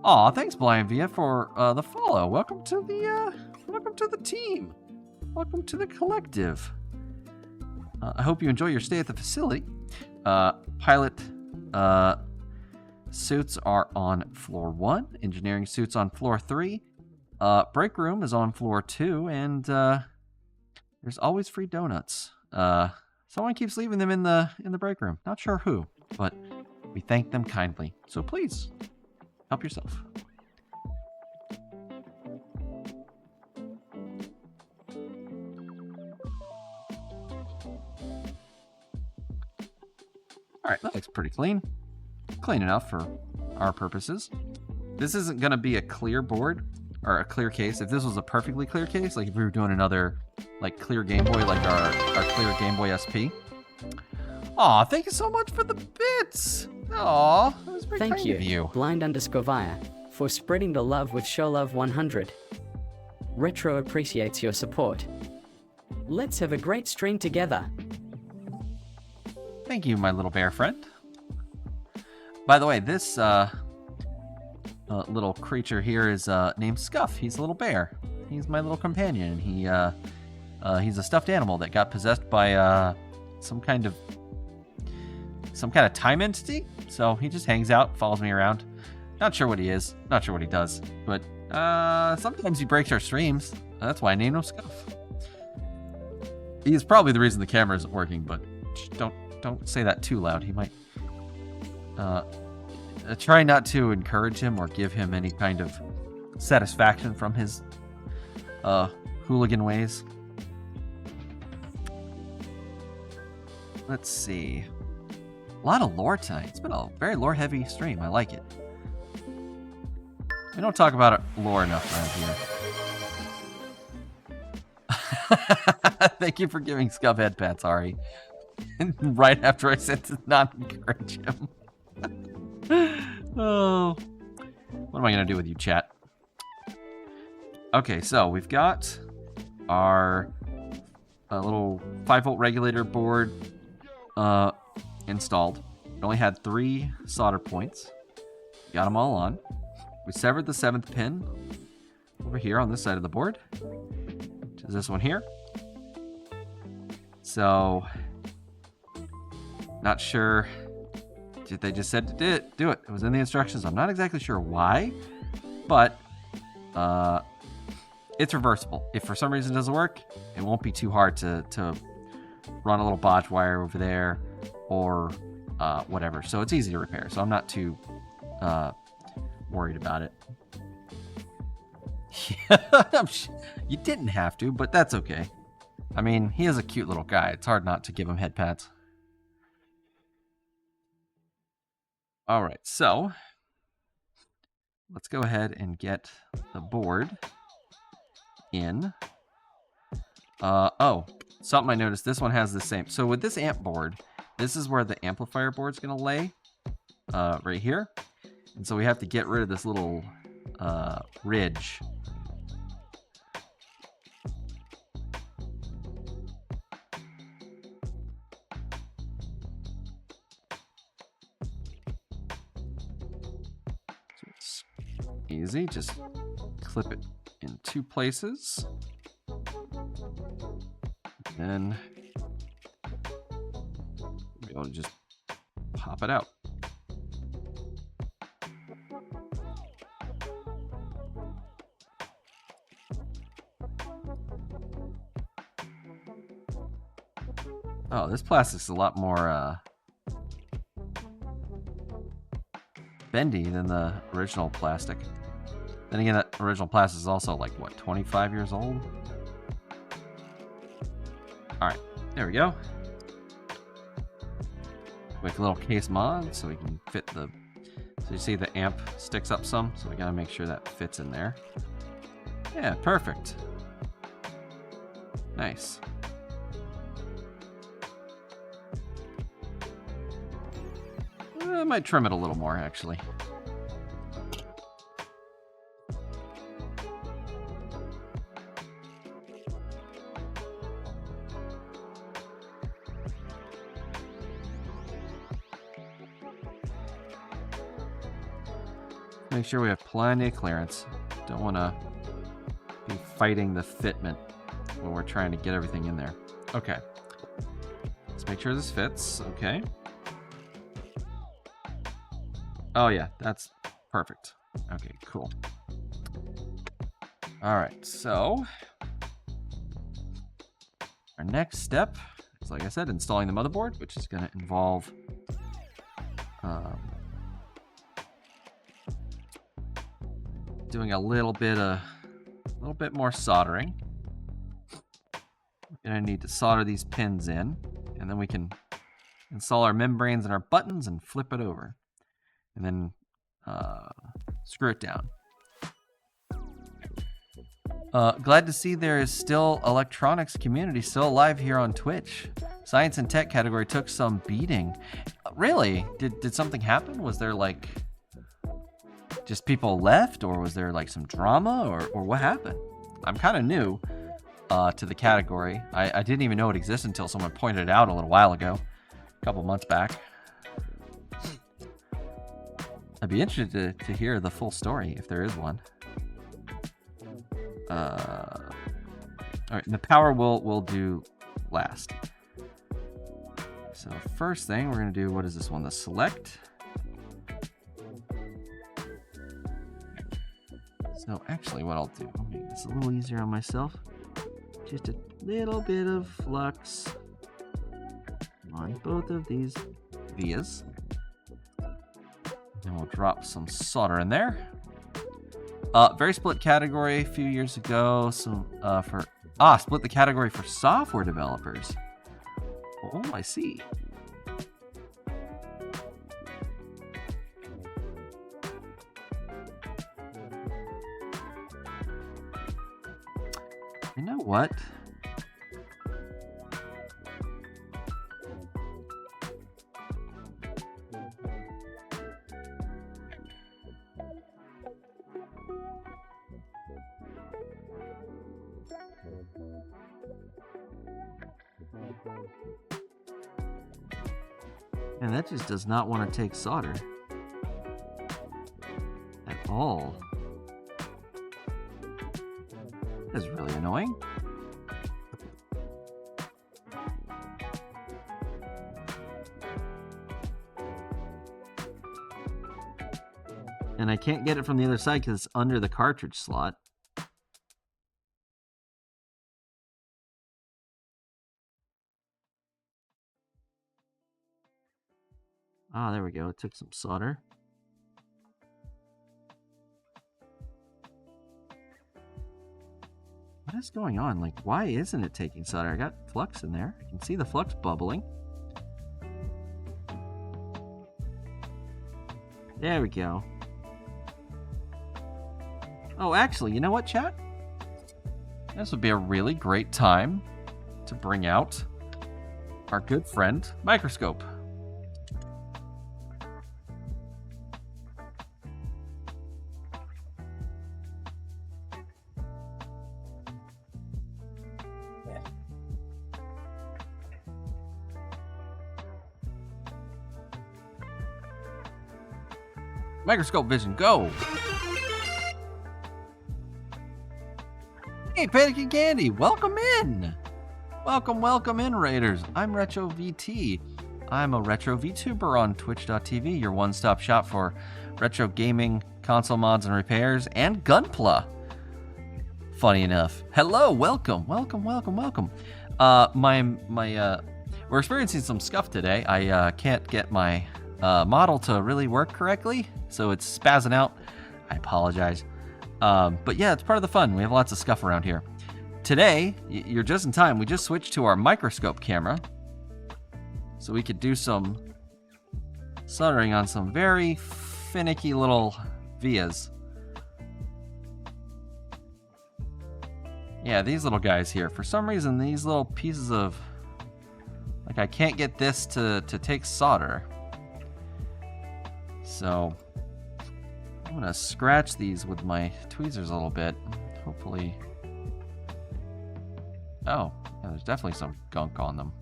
A: Aw, thanks Blind Via for the follow. Welcome to the team. Welcome to the collective. I hope you enjoy your stay at the facility. Pilot suits are on floor 1. Engineering suits on floor 3. Break room is on floor 2. And there's always free donuts. Someone keeps leaving them in the break room. Not sure who, but we thank them kindly. So please, help yourself. Alright, that looks pretty clean. Clean enough for our purposes. This isn't going to be a clear board, or a clear case. If this was a perfectly clear case, like if we were doing another like clear Game Boy, like our clear Game Boy SP. Aw, thank you so much for the bits! Aw, that was very kind of you.
B: Blind_Via, for spreading the love with ShowLove100. Retro appreciates your support. Let's have a great stream together.
A: Thank you, my little bear friend. By the way, this little creature here is named Scuff. He's a little bear. He's my little companion. He's a stuffed animal that got possessed by some kind of time entity. So he just hangs out, follows me around. Not sure what he is. Not sure what he does. But sometimes he breaks our streams. That's why I named him Scuff. He's probably the reason the camera isn't working, but don't say that too loud. He might try not to encourage him or give him any kind of satisfaction from his hooligan ways. Let's see. A lot of lore tonight. It's been a very lore-heavy stream. I like it. We don't talk about lore enough around here. Thank you for giving Scuff head pats, Ari. Right after I said to not encourage him. Oh. What am I going to do with you, chat? Okay, so we've got our little 5-volt regulator board installed. We only had 3 solder points. Got them all on. We severed the 7th pin over here on this side of the board, which is this one here. So, not sure. They just said to do it. It was in the instructions. I'm not exactly sure why, but it's reversible. If for some reason it doesn't work, it won't be too hard to run a little bodge wire over there or whatever. So it's easy to repair. So I'm not too worried about it. Yeah, you didn't have to, but that's okay. I mean, he is a cute little guy. It's hard not to give him head pats. All right, so let's go ahead and get the board in. Oh, something I noticed. This one has the same. So with this amp board, this is where the amplifier board's going to lay, right here. And so we have to get rid of this little ridge. So it's easy. Just clip it in 2 places. And be able to just pop it out. Oh, this plastic's a lot more bendy than the original plastic. Then again, that original plastic is also like, what, 25 years old? Alright, there we go. Quick little case mod so we can fit the... So you see the amp sticks up some, so we gotta make sure that fits in there. Yeah, perfect. Nice. I might trim it a little more, actually. Make sure we have plenty of clearance. Don't want to be fighting the fitment when we're trying to get everything in there. Okay. Let's make sure this fits. Okay. Oh yeah, that's perfect. Okay, cool. All right, so our next step is, like I said, installing the motherboard, which is going to involve doing a little bit more soldering. We're going to need to solder these pins in, and then we can install our membranes and our buttons and flip it over. And then screw it down. Glad to see there is still electronics community still alive here on Twitch. Science and tech category took some beating. Really? Did something happen? Was there like just people left, or was there like some drama, or what happened? I'm kind of new to the category. I didn't even know it existed until someone pointed it out a little while ago, a couple months back. I'd be interested to hear the full story, if there is one. Alright, the power we'll do last. So first thing, we're going to do, what is this one? The select. So actually what I'll do, I'll make this a little easier on myself. Just a little bit of flux on both of these vias. And we'll drop some solder in there. Very split category a few years ago. So split the category for software developers. Oh, I see. You know what? And that just does not want to take solder at all. That's really annoying. And I can't get it from the other side because it's under the cartridge slot. Ah, there we go. It took some solder. What is going on? Like, why isn't it taking solder? I got flux in there. I can see the flux bubbling. There we go. Oh, actually, you know what, chat? This would be a really great time to bring out our good friend, Microscope. Microscope vision, go! Hey, Panic and Candy, welcome in! Welcome in, Raiders. I'm Retro VT. I'm a Retro VTuber on Twitch.tv, your one-stop shop for retro gaming, console mods and repairs, and Gunpla. Funny enough. Hello, welcome. We're experiencing some scuff today. I can't get my model to really work correctly, so it's spazzing out. I apologize. But yeah, it's part of the fun. We have lots of scuff around here. Today, you're just in time. We just switched to our Microscope camera, so we could do some soldering on some very finicky little vias. Yeah, these little guys here. For some reason, these little pieces of... like, I can't get this to take solder. So, I'm going to scratch these with my tweezers a little bit. Hopefully... oh, yeah, there's definitely some gunk on them.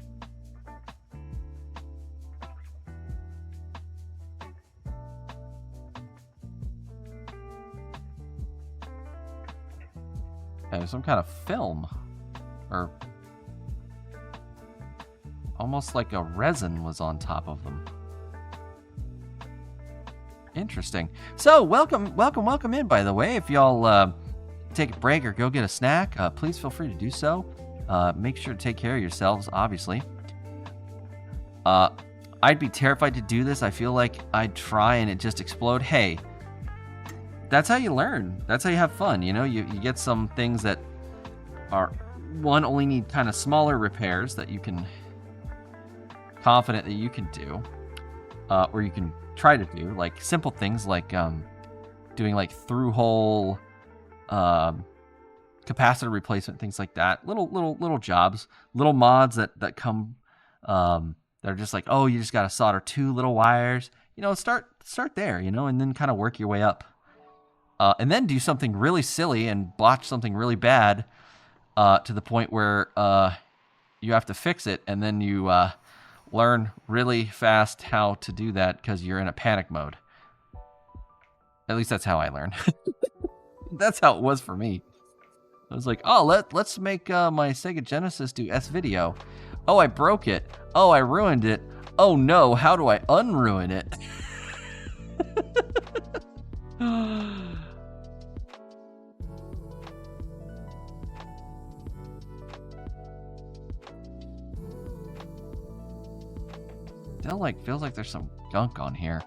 A: Yeah, there's some kind of film. Or... almost like a resin was on top of them. Interesting. So, welcome in, by the way. If y'all take a break or go get a snack, please feel free to do so. Make sure to take care of yourselves, obviously. I'd be terrified to do this. I feel like I'd try and it just explode. Hey, that's how you learn. That's how you have fun, you know? You get some things that are, one, only need kind of smaller repairs that you can... confident that you can do, or you can try to do, like simple things like doing like through hole capacitor replacement, things like that. Little jobs, little mods that come that are just like, oh, you just got to solder 2 little wires. You know, start there, you know, and then kind of work your way up, and then do something really silly and botch something really bad to the point where you have to fix it, and then you learn really fast how to do that because you're in a panic mode. At least that's how I learned. That's how it was for me. I was like, oh, let's make my Sega Genesis do S-Video. Oh, I broke it. Oh, I ruined it. Oh no, how do I unruin it? Still feels like there's some gunk on here.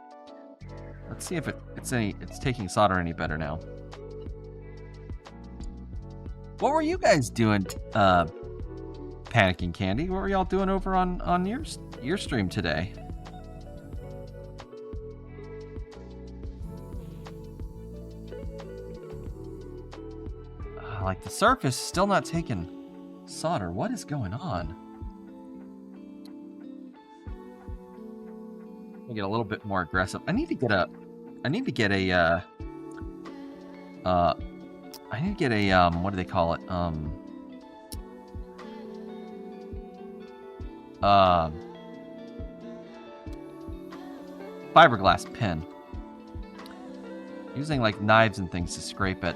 A: Let's see if it's taking solder any better now. What were you guys doing, Panic and Candy? What were y'all doing over on your stream today? Like the surface is still not taking solder. What is going on? Get a little bit more aggressive. I need to get a what do they call it? Fiberglass pen. Using like knives and things to scrape at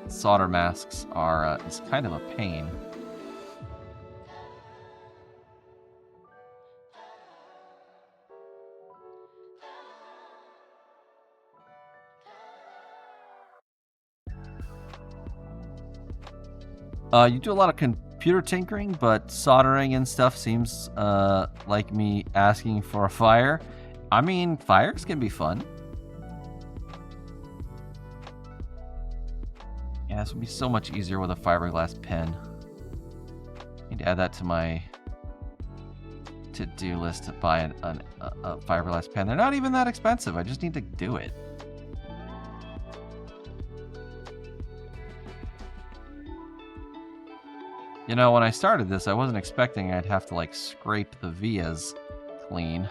A: solder masks is kind of a pain. You do a lot of computer tinkering, but soldering and stuff seems like me asking for a fire. I mean, fires can be fun. Yeah, this would be so much easier with a fiberglass pen. Need to add that to my to-do list to buy a fiberglass pen. They're not even that expensive. I just need to do it. You know, when I started this, I wasn't expecting I'd have to, like, scrape the vias clean.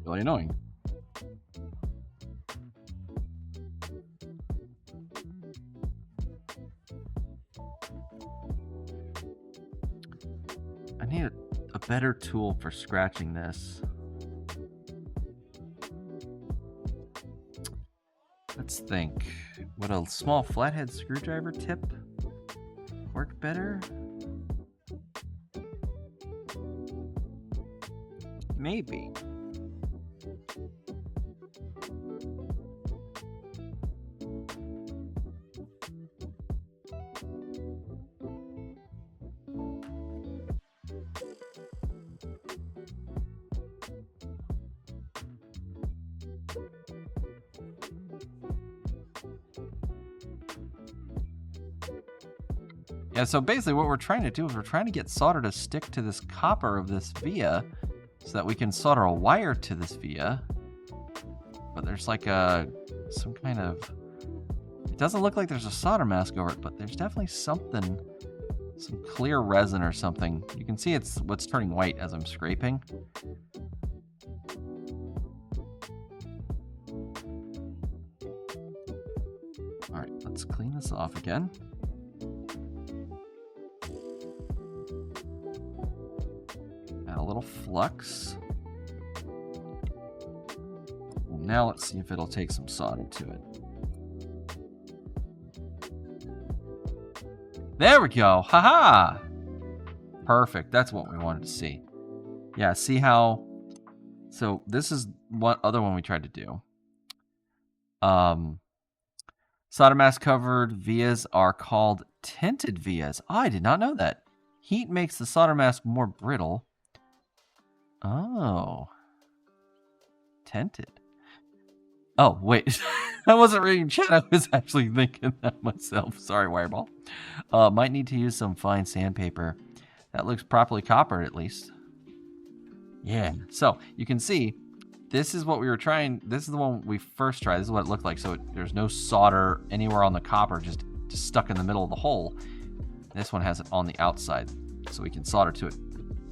A: Really annoying. I need a better tool for scratching this. Let's think. Would a small flathead screwdriver tip work better? Maybe. Yeah, so basically what we're trying to do is we're trying to get solder to stick to this copper of this via so that we can solder a wire to this via. But there's like some kind of... It doesn't look like there's a solder mask over it, but there's definitely something, some clear resin or something. You can see it's what's turning white as I'm scraping. All right, let's clean this off again. Add a little flux. And now let's see if it'll take some solder to it. There we go. Haha! Perfect. That's what we wanted to see. Yeah, see how... So this is one other one we tried to do. Solder mask covered vias are called tinted vias. Oh, I did not know that. Heat makes the solder mask more brittle. Oh. Tinted. Oh, wait. I wasn't reading chat. I was actually thinking that myself. Sorry, Wireball. Might need to use some fine sandpaper. That looks properly coppered, at least. Yeah. So, you can see, this is what we were trying. This is the one we first tried. This is what it looked like. So, there's no solder anywhere on the copper, just stuck in the middle of the hole. This one has it on the outside, so we can solder to it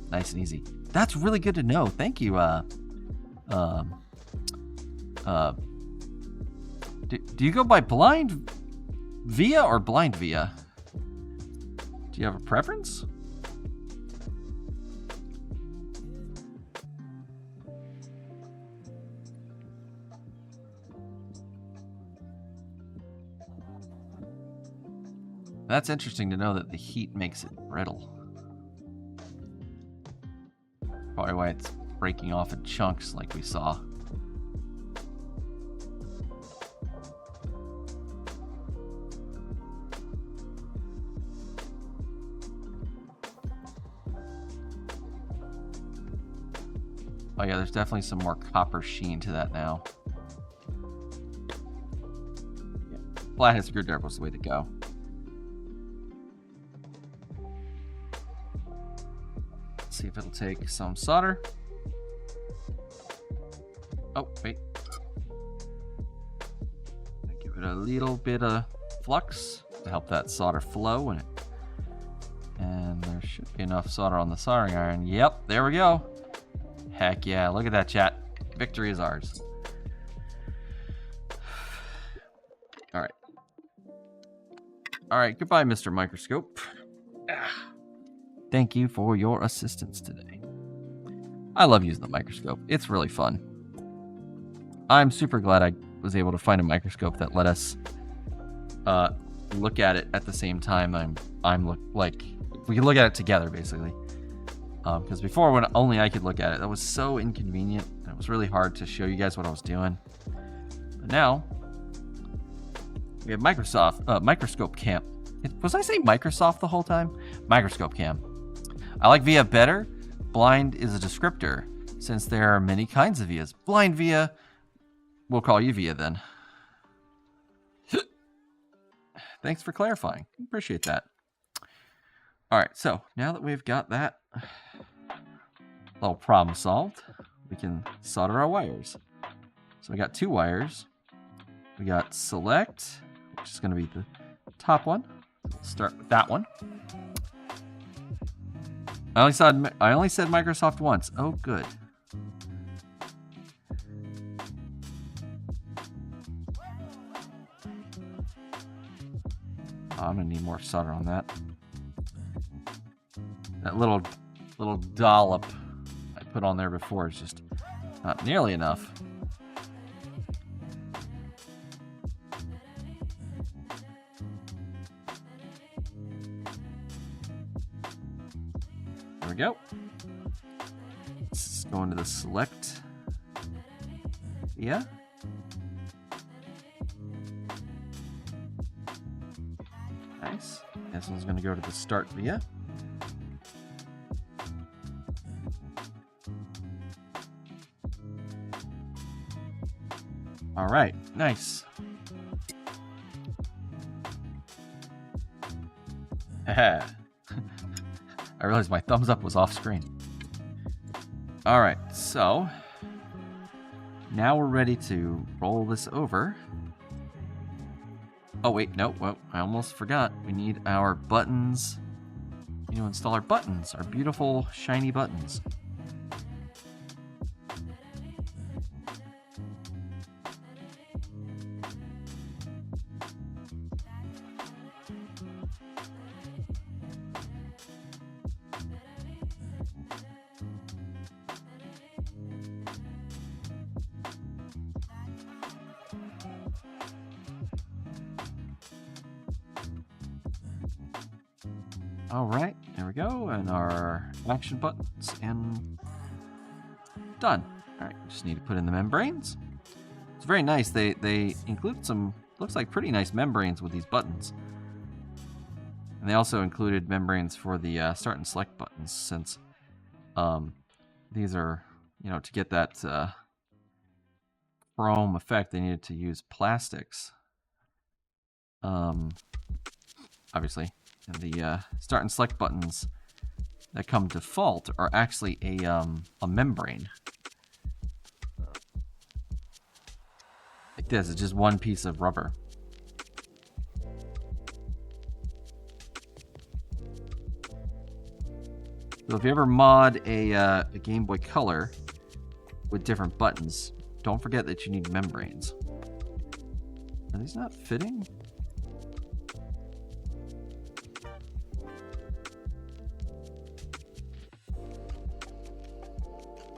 A: nice and easy. That's really good to know. Thank you, do you go by blind via or blind via? Do you have a preference? That's interesting to know that the heat makes it brittle. Probably why it's breaking off in chunks like we saw. Oh yeah, there's definitely some more copper sheen to that now. Yeah. Flathead screwdriver was the way to go. Let's see if it'll take some solder. Oh, wait. Give it a little bit of flux to help that solder flow in it. And there should be enough solder on the soldering iron. Yep, there we go. Heck yeah, look at that, chat. Victory is ours. All right. All right. Goodbye, Mr. Microscope. Thank you for your assistance today. I love using the microscope. It's really fun. I'm super glad I was able to find a microscope that let us look at it at the same time. Like we could look at it together, basically. Because before, when only I could look at it, that was so inconvenient. And it was really hard to show you guys what I was doing. But now we have microscope cam. Was I saying Microsoft the whole time? Microscope cam. I like VIA better. Blind is a descriptor, since there are many kinds of VIAs. Blind VIA. We'll call you VIA then. Thanks for clarifying. Appreciate that. All right, so now that we've got that little problem solved, we can solder our wires. So we got 2 wires. We got select, which is going to be the top one. We'll start with that one. I only said Microsoft once. Oh, good. I'm gonna need more solder on that. That little dollop I put on there before is just not nearly enough. There we go. Let's go into the select. Yeah. Nice. This one's going to go to the start via. All right, nice. I realized my thumbs up was off screen. All right, so now we're ready to roll this over. Oh, wait, no, well, I almost forgot. We need our buttons. We need to install our buttons, our beautiful, shiny buttons. All right, there we go, and our action buttons, and done. All right, just need to put in the membranes. It's very nice. They include some, looks like pretty nice membranes with these buttons. And they also included membranes for the start and select buttons, since these are, you know, to get that chrome effect, they needed to use plastics. Obviously. And the start and select buttons that come default are actually a membrane. Like this, it's just one piece of rubber. So if you ever mod a Game Boy Color with different buttons, don't forget that you need membranes. Are these not fitting?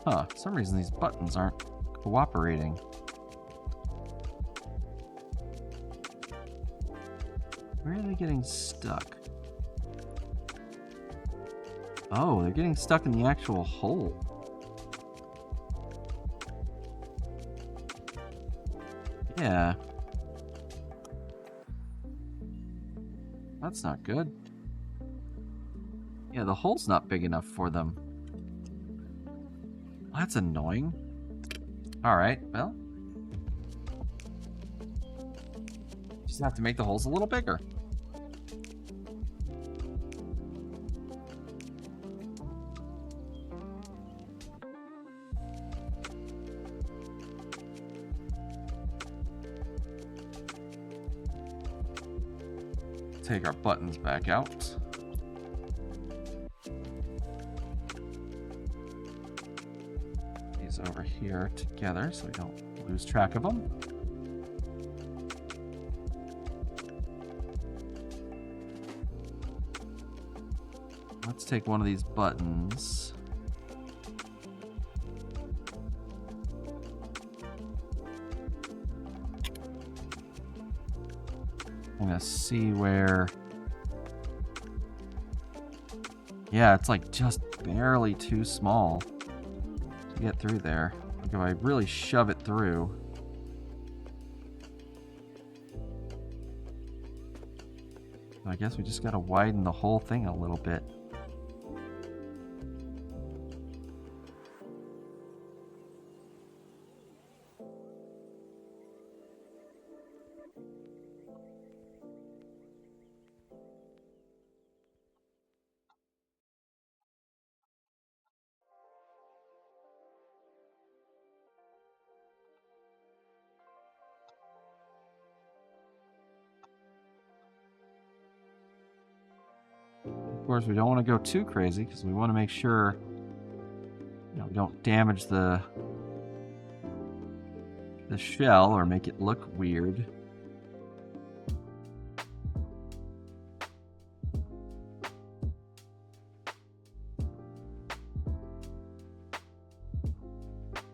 A: Huh, for some reason these buttons aren't cooperating. Where are they getting stuck? Oh, they're getting stuck in the actual hole. Yeah. That's not good. Yeah, the hole's not big enough for them. Well, that's annoying. Alright, well. Just have to make the holes a little bigger. Take our buttons back out. These over here together so we don't lose track of them. Let's take one of these buttons. I'm gonna see where... Yeah, it's like just barely too small to get through there. Like if I really shove it through. I guess we just gotta widen the whole thing a little bit. Of course, we don't want to go too crazy because we want to make sure, you know, we don't damage the shell or make it look weird.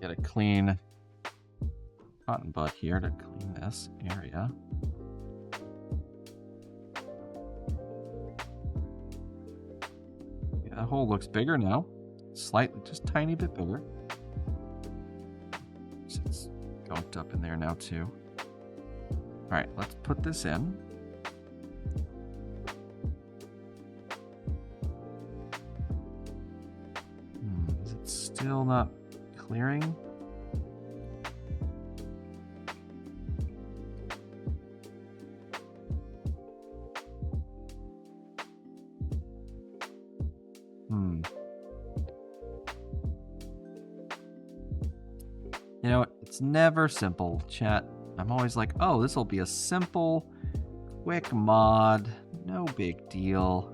A: Get a clean cotton bud here to clean this area. That hole looks bigger now. Slightly, just a tiny bit bigger. It's gunked up in there now too. Alright, let's put this in. Is it still not clearing? You know, it's never simple, chat. I'm always like, oh, this will be a simple, quick mod. No big deal.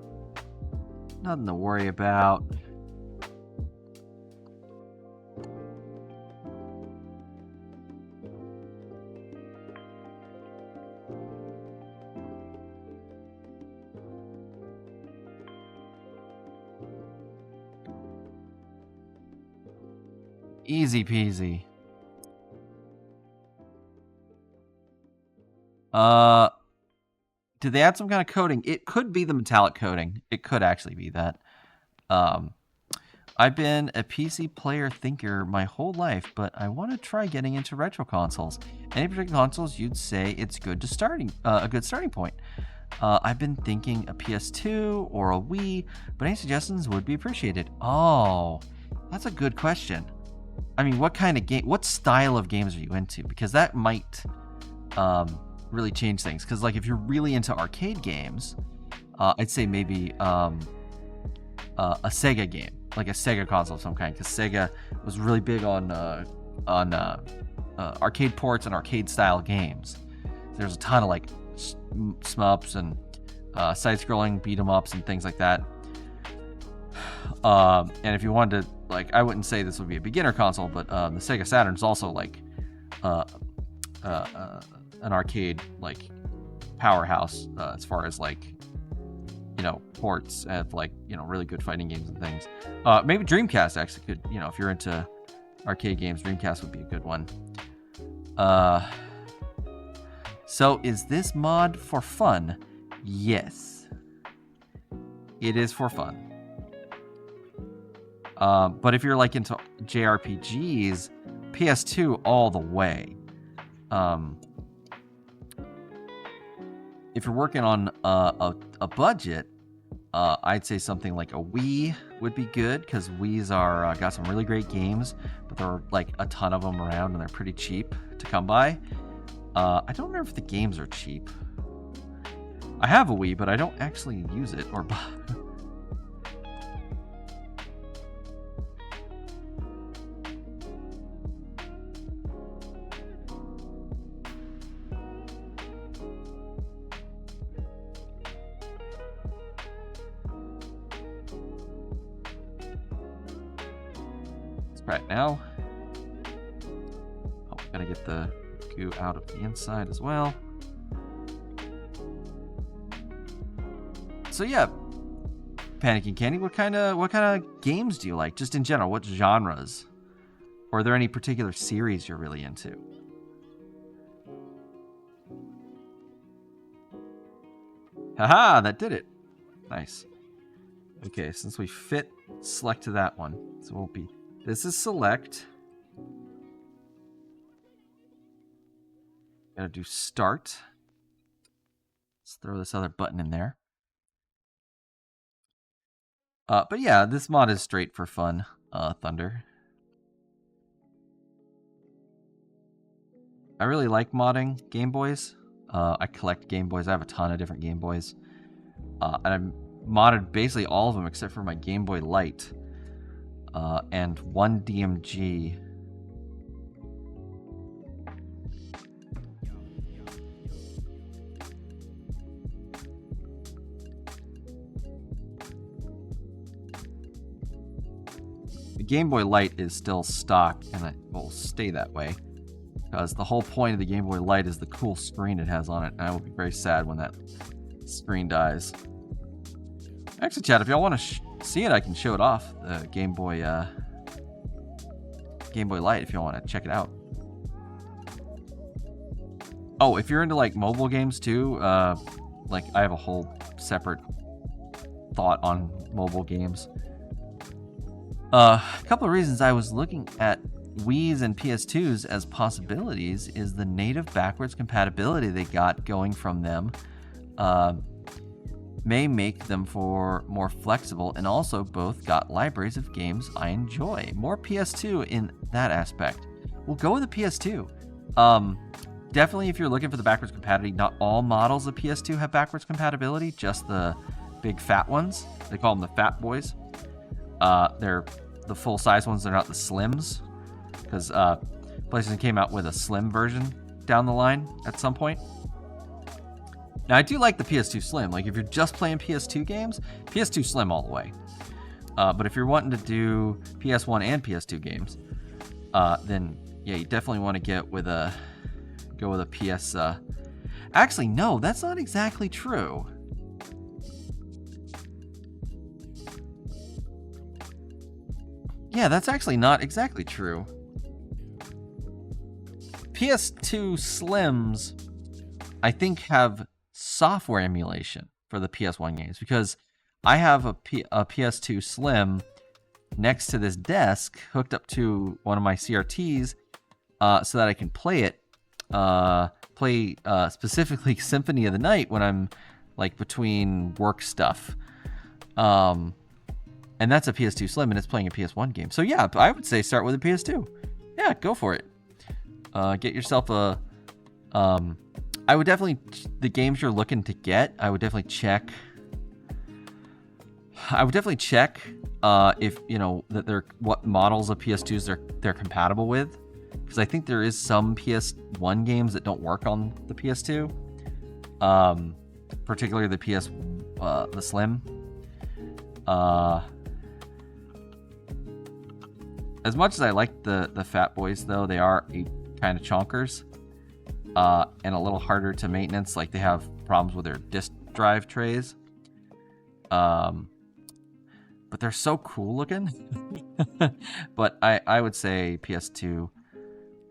A: Nothing to worry about. Easy peasy. Did they add some kind of coating? It could be the metallic coating. It could actually be that. I've been a PC player thinker my whole life, but I want to try getting into retro consoles. Any particular consoles you'd say it's good to a good starting point? I've been thinking a PS2 or a Wii, but any suggestions would be appreciated. Oh, that's a good question. I mean, what kind of game, what style of games are you into? Because that might really change things. Because like if you're really into arcade games, I'd say maybe a Sega game, like a Sega console of some kind. Because Sega was really big on arcade ports and arcade style games. There's a ton of like shmups and side-scrolling beat 'em ups and things like that. And if you wanted to, like, I wouldn't say this would be a beginner console, but the Sega Saturn is also like an arcade like powerhouse as far as like, you know, ports of like, you know, really good fighting games and things. Maybe Dreamcast actually could, you know, if you're into arcade games, Dreamcast would be a good one. So is this mod for fun? Yes, it is for fun. But if you're like into JRPGs, PS2 all the way. If you're working on a budget, I'd say something like a Wii would be good, because Wii's are got some really great games, but there are like a ton of them around and they're pretty cheap to come by. I don't remember if the games are cheap. I have a Wii, but I don't actually use it or buy. Right now, Gotta get the goo out of the inside as well. So yeah, Panicking Candy, what kind of games do you like? Just in general, what genres? Or are there any particular series you're really into? Haha, that did it. Nice. Okay, since we fit, select to that one. So we'll be... This is select. Gotta do start. Let's throw this other button in there. But yeah, this mod is straight for fun, Thunder. I really like modding Game Boys. I collect Game Boys. I have a ton of different Game Boys. And I've modded basically all of them except for my Game Boy Light. And one DMG. The Game Boy Light is still stock, and it will stay that way. Because the whole point of the Game Boy Light is the cool screen it has on it, and I will be very sad when that screen dies. Actually, chat, if y'all want to see it, I can show it off. The Game Boy Light, if y'all want to check it out. Oh, if you're into like mobile games too, like I have a whole separate thought on mobile games. A couple of reasons I was looking at Wii's and PS2s as possibilities is the native backwards compatibility they got going from them may make them for more flexible, and also both got libraries of games I enjoy. More PS2 in that aspect. We'll go with the PS2. Definitely if you're looking for the backwards compatibility, not all models of PS2 have backwards compatibility, just the big fat ones. They call them the fat boys. They're the full-size ones, they're not the slims. Because PlayStation came out with a slim version down the line at some point. Now, I do like the PS2 Slim. Like, if you're just playing PS2 games, PS2 Slim all the way. But if you're wanting to do PS1 and PS2 games, then, yeah, you definitely want to go with a PS... Actually, no, that's not exactly true. Yeah, that's actually not exactly true. PS2 Slims, I think, have software emulation for the PS1 games, because I have a PS2 Slim next to this desk hooked up to one of my CRTs so that I can play it. Play specifically Symphony of the Night when I'm like between work stuff. And that's a PS2 Slim, and it's playing a PS1 game. So yeah, I would say start with a PS2. Yeah, go for it. Get yourself a... I would definitely... The games you're looking to get, I would definitely check... if, you know, that they're... What models of PS2s they're compatible with. Because I think there is some PS1 games that don't work on the PS2. Particularly the the Slim. As much as I like the Fat Boys, though, they are kind of chonkers. And a little harder to maintenance. Like, they have problems with their disk drive trays. But they're so cool looking. But I would say PS2.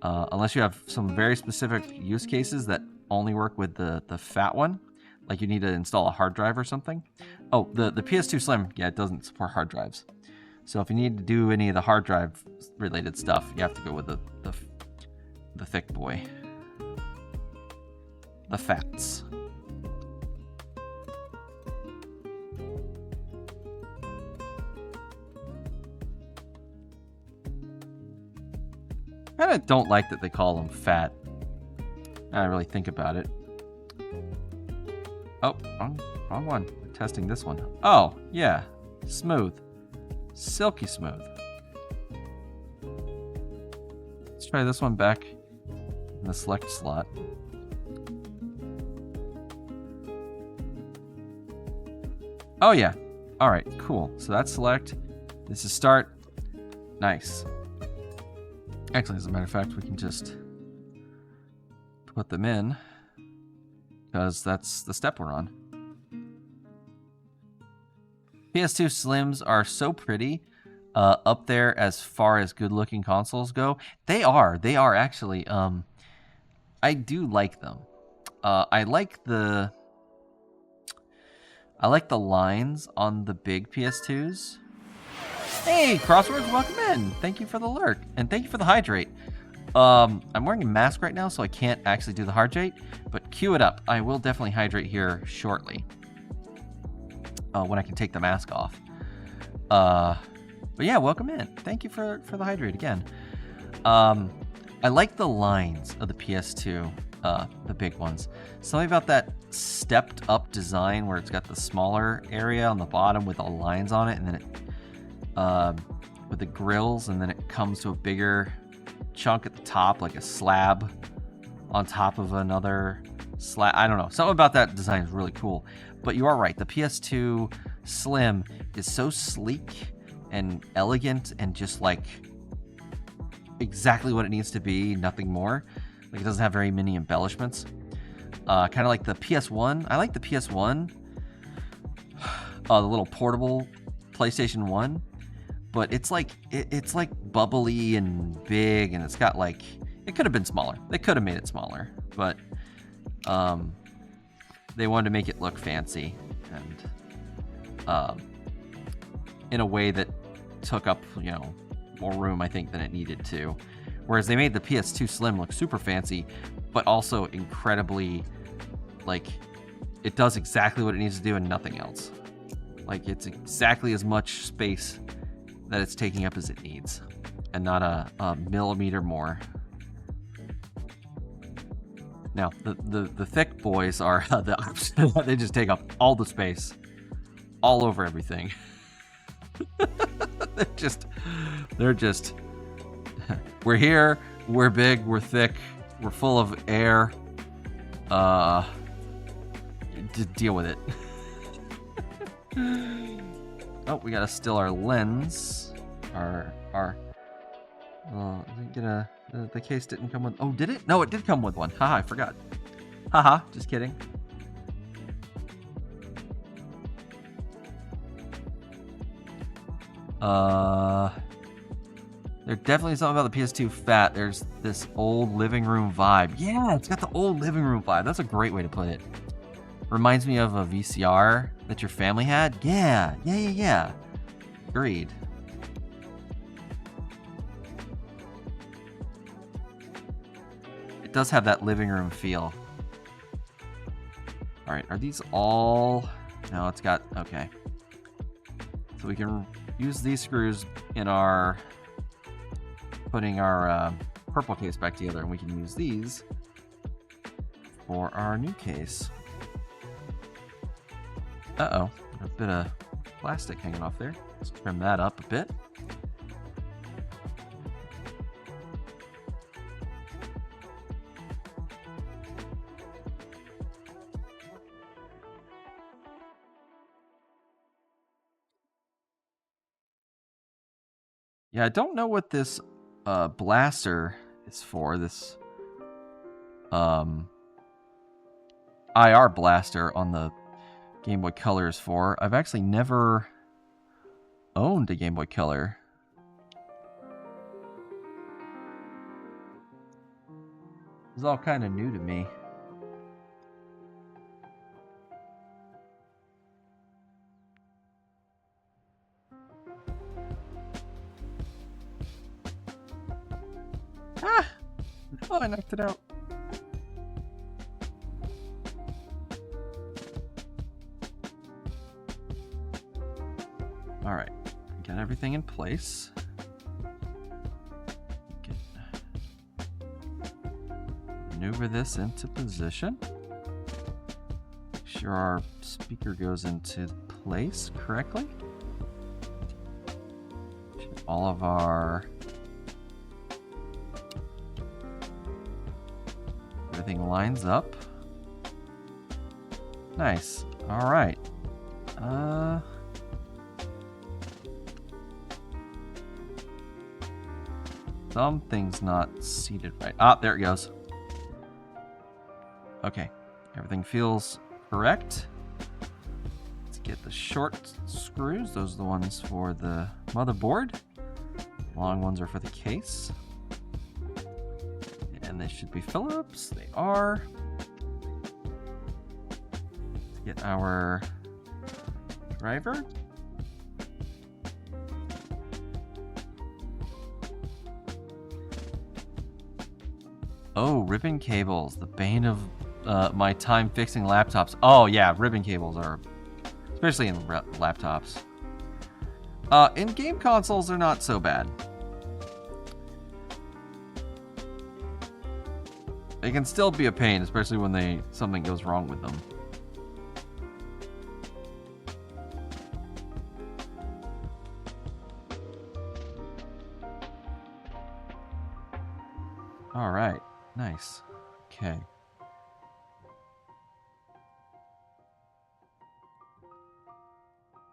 A: Unless you have some very specific use cases that only work with the fat one. Like you need to install a hard drive or something. Oh, the PS2 Slim, yeah, it doesn't support hard drives. So if you need to do any of the hard drive related stuff, you have to go with the thick boy. The fats. I kinda don't like that they call them fat. I really think about it. Oh, wrong one. We're testing this one. Oh, yeah. Smooth. Silky smooth. Let's try this one back in the select slot. Oh, yeah. All right, cool. So that's select. This is start. Nice. Excellent. As a matter of fact, we can just put them in, because that's the step we're on. PS2 Slims are so pretty, up there as far as good-looking consoles go. They are actually. I do like them. I like the lines on the big PS2s. Hey, Crosswords, welcome in. Thank you for the lurk, and thank you for the hydrate. I'm wearing a mask right now, so I can't actually do the hydrate, but cue it up. I will definitely hydrate here shortly. When I can take the mask off. But yeah, welcome in. Thank you for the hydrate again. I like the lines of the PS2, the big ones. Something about that stepped up design where it's got the smaller area on the bottom with all lines on it, and then it, with the grills, and then it comes to a bigger chunk at the top, like a slab on top of another slab. I don't know. Something about that design is really cool. But you are right. The PS2 Slim is so sleek and elegant and just like exactly what it needs to be, nothing more. Like it doesn't have very many embellishments. Kind of like the PS1. I like the PS1, the little portable PlayStation 1, but it's like it's like bubbly and big, and it's got like, it could have been smaller. They could have made it smaller, but they wanted to make it look fancy and in a way that took up, more room, I think, than it needed to. Whereas they made the PS2 Slim look super fancy, but also incredibly, like, it does exactly what it needs to do and nothing else. Like, it's exactly as much space that it's taking up as it needs, and not a millimeter more. Now, the thick boys are the opposite. They just take up all the space, all over everything. they're just, we're here, we're big, we're thick, we're full of air. Just deal with it. Oh, we gotta still our lens. The case didn't come with. Oh, did it? No, it did come with one. Haha, I forgot. Haha, just kidding. There's definitely something about the PS2 fat. There's this old living room vibe. Yeah, it's got the old living room vibe. That's a great way to put it. Reminds me of a VCR that your family had. Yeah. Agreed. It does have that living room feel. All right, are these all? No, it's got, okay. So we can use these screws in our, putting our purple case back together, and we can use these for our new case. Uh-oh, a bit of plastic hanging off there. Let's trim that up a bit. Yeah, I don't know what this blaster is for. This IR blaster on the Game Boy Color is for. I've actually never owned a Game Boy Color. This is all kind of new to me. Ah! Oh, I knocked it out. All right, got everything in place. Maneuver this into position. Make sure our speaker goes into place correctly. All of our everything lines up. Nice. All right. Something's not seated right. Ah, there it goes. Okay, everything feels correct. Let's get the short screws. Those are the ones for the motherboard. Long ones are for the case. And they should be Phillips. They are. Let's get our driver. Oh, ribbon cables. The bane of my time fixing laptops. Oh, yeah, ribbon cables are... Especially in laptops. In game consoles, they're not so bad. They can still be a pain, especially when something goes wrong with them. All right, nice. Okay.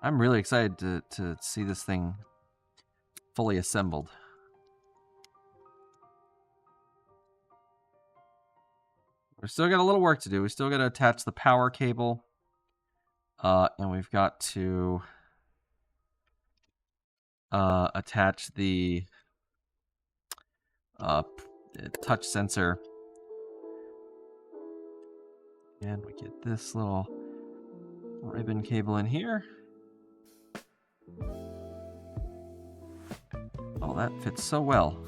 A: I'm really excited to see this thing fully assembled. We've still got a little work to do. We still got to attach the power cable. And we've got to attach the touch sensor. And we get this little ribbon cable in here. Oh, that fits so well.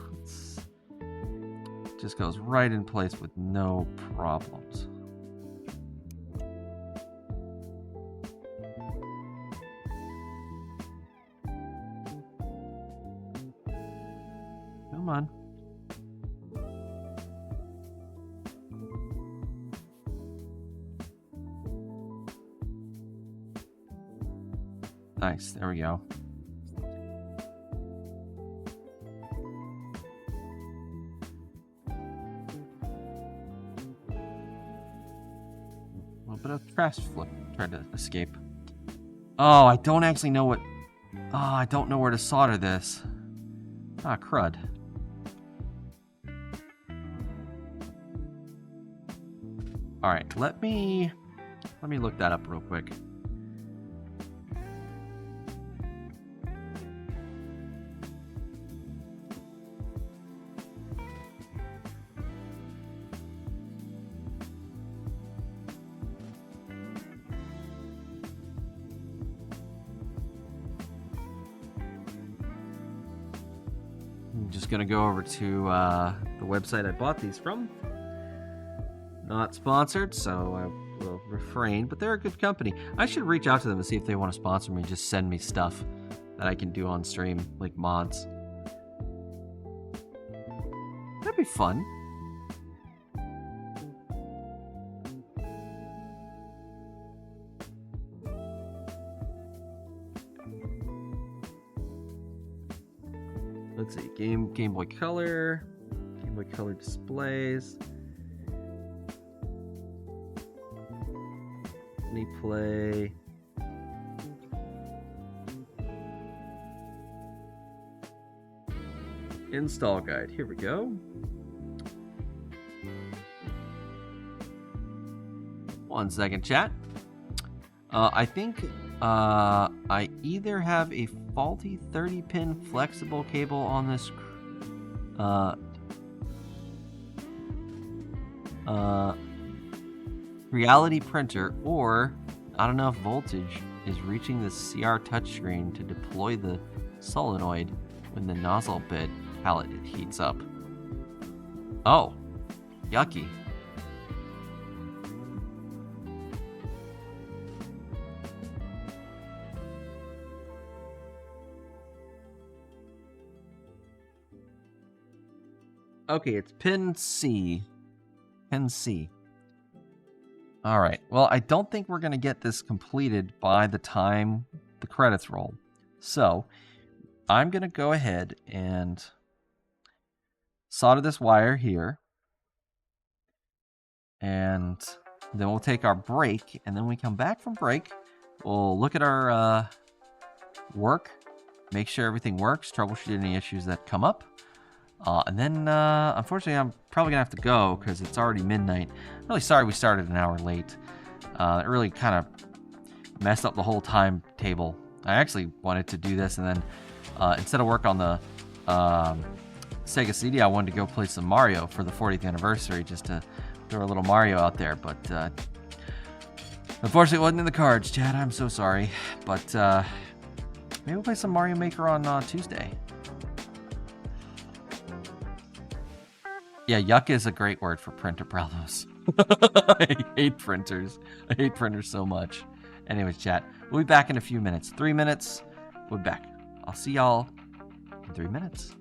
A: It just goes right in place with no problems. Come on. Nice, there we go. A little bit of trash flip, tried to escape. Oh, I don't actually know what... Oh, I don't know where to solder this. Ah, crud. Alright, let me look that up real quick. I'm just gonna go over to the website I bought these from. Not sponsored, so I will refrain, but they're a good company. I should reach out to them and see if they want to sponsor me. Just send me stuff that I can do on stream, like mods. That'd be fun. Let's see, Game Boy Color displays. Play. Install guide. Here we go. One second, chat. I think I either have a faulty 30-pin flexible cable on this reality printer, or not enough voltage is reaching the CR touchscreen to deploy the solenoid when the nozzle bed pallet heats up. Oh, yucky. Okay, it's pin C. Pin C. Alright, well, I don't think we're going to get this completed by the time the credits roll. So, I'm going to go ahead and solder this wire here. And then we'll take our break, and then when we come back from break, we'll look at our work, make sure everything works, troubleshoot any issues that come up. And then, unfortunately, I'm probably going to have to go because it's already midnight. I'm really sorry we started an hour late. It really kind of messed up the whole timetable. I actually wanted to do this, and then instead of work on the Sega CD, I wanted to go play some Mario for the 40th anniversary, just to throw a little Mario out there. But unfortunately, it wasn't in the cards, Chad. I'm so sorry. But maybe we'll play some Mario Maker on Tuesday. Yeah, yuck is a great word for printer problems. I hate printers. I hate printers so much. Anyways, chat, we'll be back in a few minutes. 3 minutes, we'll be back. I'll see y'all in 3 minutes.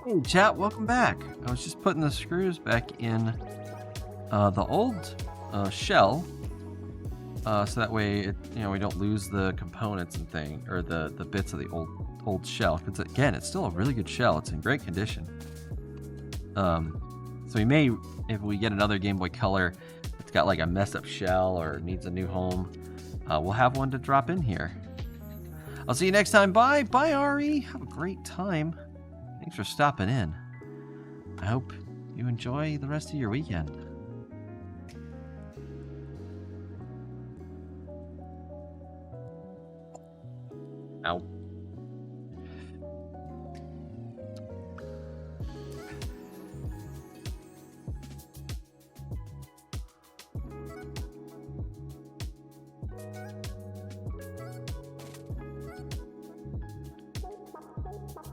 A: Hey, chat, welcome back. I was just putting the screws back in the old shell so that way it, we don't lose the components and thing, or the bits of the old shell. Because again, it's still a really good shell. It's in great condition. So we may, if we get another Game Boy Color, it's got like a messed up shell or needs a new home, we'll have one to drop in here. I'll see you next time. Bye, Ari. Have a great time. Thanks for stopping in. I hope you enjoy the rest of your weekend. Ow.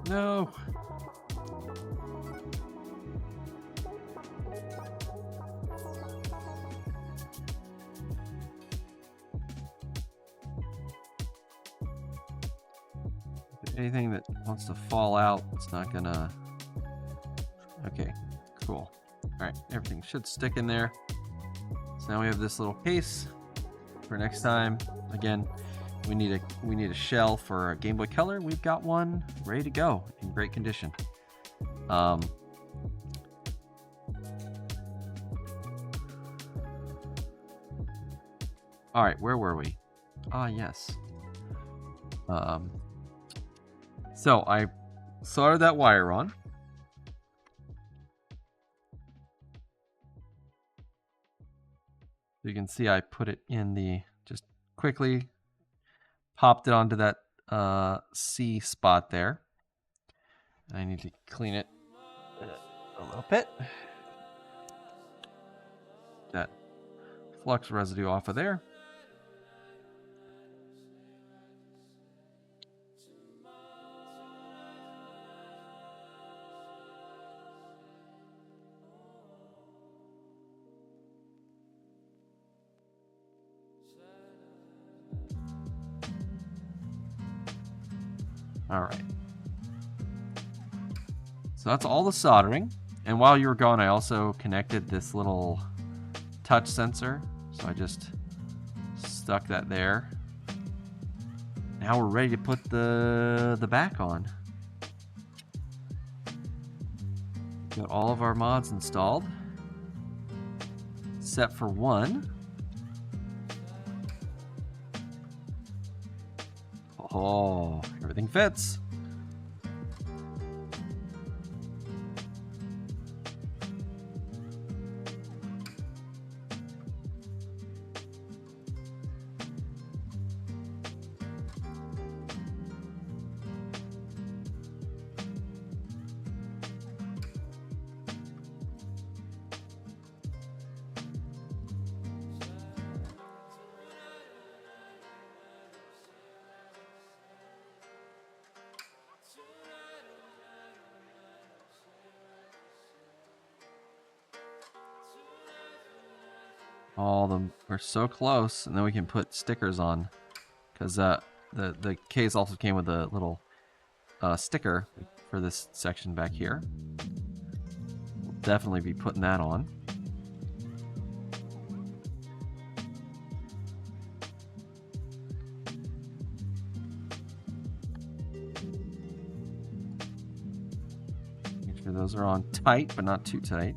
A: No. Anything that wants to fall out, it's not gonna... Okay, cool. Alright, everything should stick in there. So now we have this little case for next time. Again, we need a shell for a Game Boy Color. We've got one ready to go in great condition. Alright, where were we? Ah, yes. So I soldered that wire on. You can see I put it in the, just quickly popped it onto that C spot there. I need to clean it a little bit. That flux residue off of there. All right. So that's all the soldering. And while you were gone, I also connected this little touch sensor. So I just stuck that there. Now we're ready to put the back on. Got all of our mods installed. Except for one. Oh, everything fits. All them, we're so close, and then we can put stickers on, because the case also came with a little sticker for this section back here. We'll definitely be putting that on. Make sure those are on tight, but not too tight.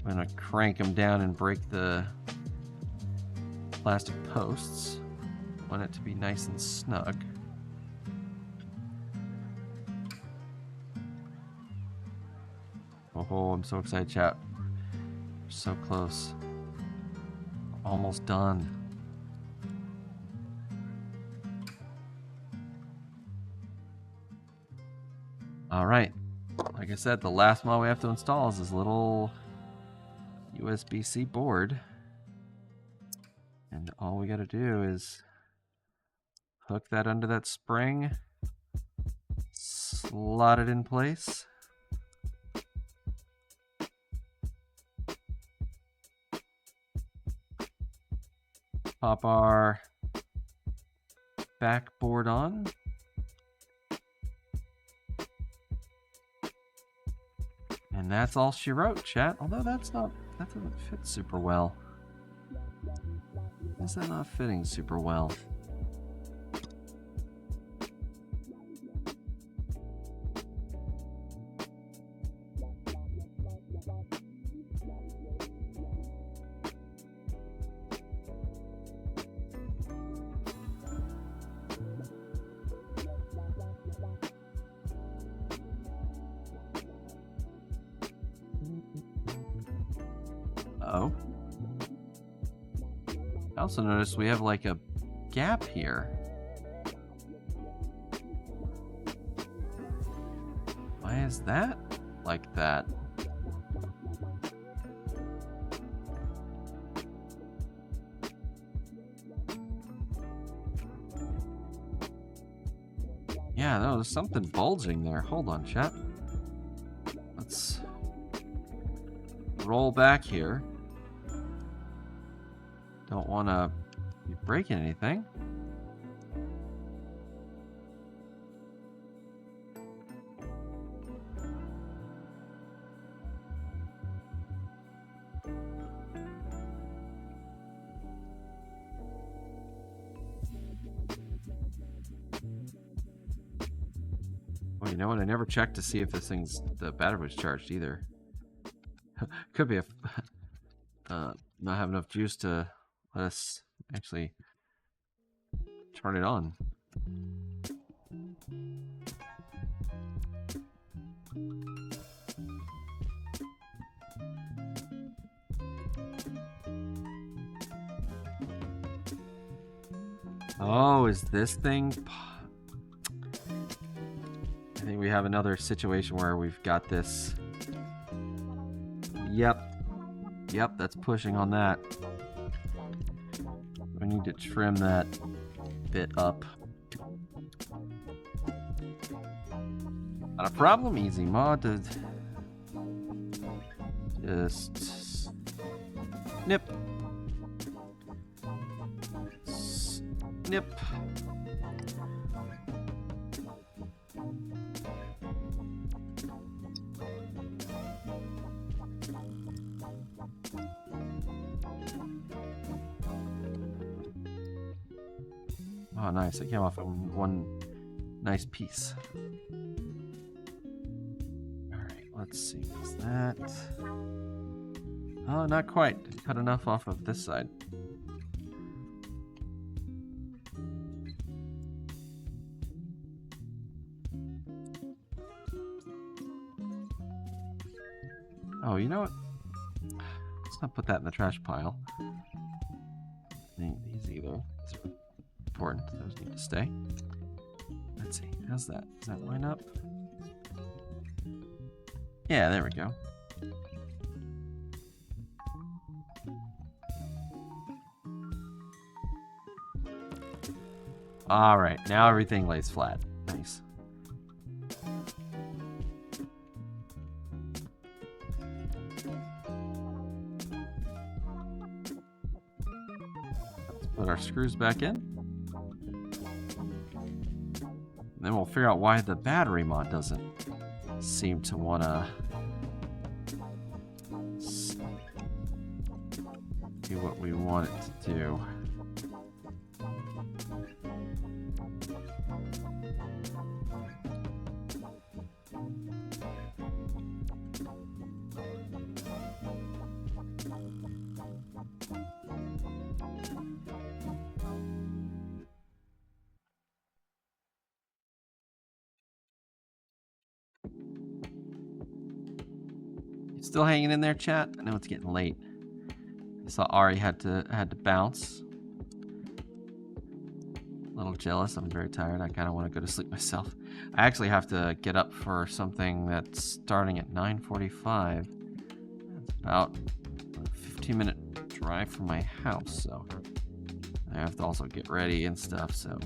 A: I'm going to crank them down and break the plastic posts. I want it to be nice and snug. Oh, I'm so excited, chat. We're so close. Almost done. All right. Like I said, the last mod we have to install is this little USB-C board, and all we got to do is hook that under that spring, slot it in place, pop our backboard on, and that's all she wrote, chat. Although that doesn't fit super well. Why is that not fitting super well? Oh. I also noticed we have like a gap here. Why is that like that? Yeah, no, there's something bulging there. Hold on, chat. Let's roll back here. Don't want to be breaking anything. Well, you know what? I never checked to see if this the battery was charged either. Could be if not have enough juice to let us actually turn it on. Oh, is this thing? I think we have another situation where we've got this. Yep, that's pushing on that. We need to trim that bit up. Not a problem, easy mod. Just snip. Snip. Oh, nice. It came off in one nice piece. Alright, let's see. Is that... Oh, not quite. Cut enough off of this side. Oh, you know what? Let's not put that in the trash pile. These either. These are important. Those need to stay. Let's see. How's that? Does that line up? Yeah, there we go. Alright, now everything lays flat. Nice. Let's put our screws back in. And then we'll figure out why the battery mod doesn't seem to want to do what we want it to do. Still hanging in there, chat? I know it's getting late. I saw Ari had to bounce. A little jealous. I'm very tired. I kind of want to go to sleep myself. I actually have to get up for something that's starting at 9:45. It's about a 15-minute drive from my house, so I have to also get ready and stuff. So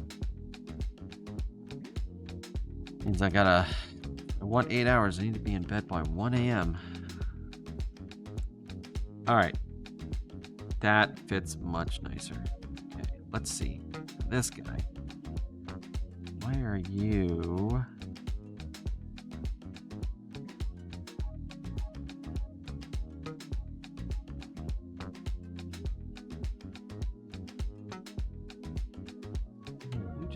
A: means I want 8 hours. I need to be in bed by 1 a.m. Alright. That fits much nicer. Okay, let's see. This guy. Why are you...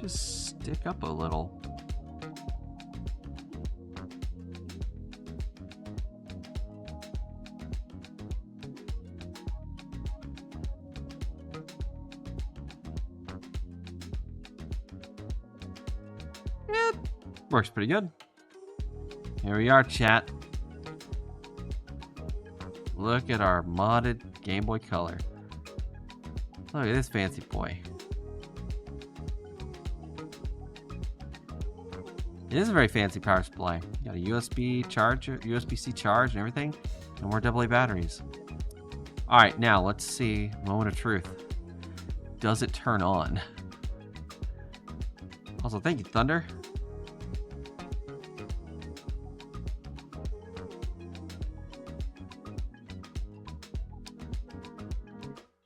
A: to stick up a little. Yeah, works pretty good. Here we are, chat. Look at our modded Game Boy Color. Look at this fancy boy. It is a very fancy power supply. You got a USB charger, USB-C charge and everything, and more AA batteries. Alright, now let's see. Moment of truth. Does it turn on? Also, thank you, Thunder.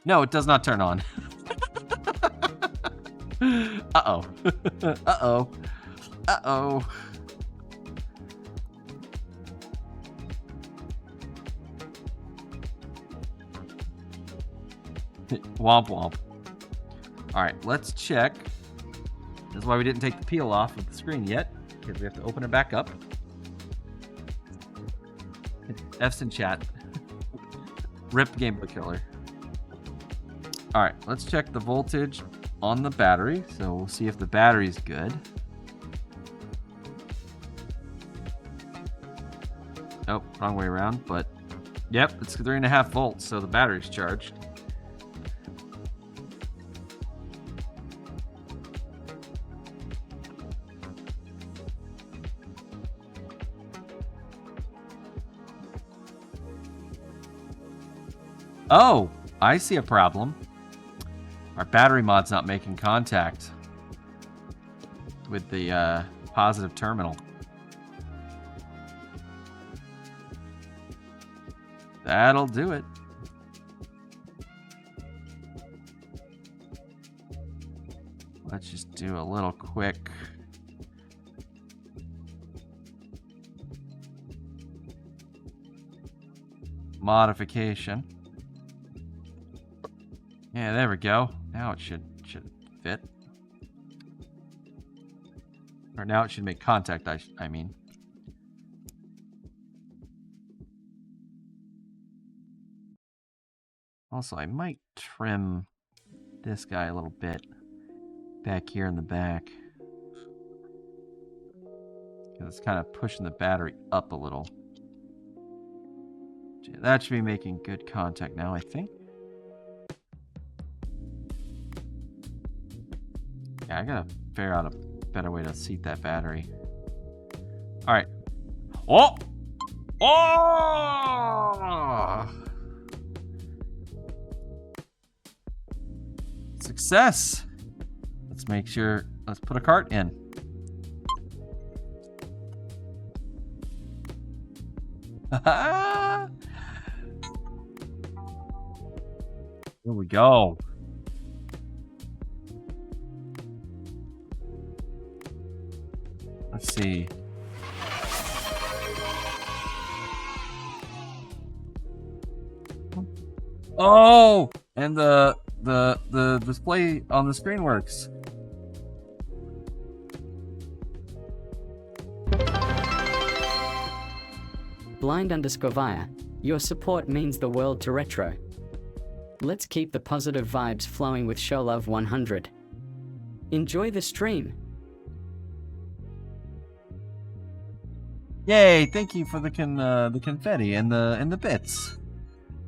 A: No, it does not turn on. Uh-oh. Uh-oh. Uh-oh. Womp womp. Alright, let's check. This is why we didn't take the peel off of the screen yet, because we have to open it back up. F's in chat. Rip Game Boy Killer. Alright, let's check the voltage on the battery. So we'll see if the battery's good. Oh, wrong way around, but yep, it's 3.5 volts, so the battery's charged. Oh, I see a problem. Our battery mod's not making contact with the positive terminal. That'll do it. Let's just do a little quick modification. Yeah, there we go. Now it should fit. Or now it should make contact, I mean. Also, I might trim this guy a little bit back here in the back. Because it's kind of pushing the battery up a little. That should be making good contact now, I think. Yeah, I gotta figure out a better way to seat that battery. Alright. Oh! Oh! Success! Let's make sure, let's put a cart in. Here we go. Let's see. Oh, and the display on the screen works.
B: Blind_via, your support means the world to Retro. Let's keep the positive vibes flowing with Show Love 100. Enjoy the stream.
A: Yay! Thank you for the confetti and the bits.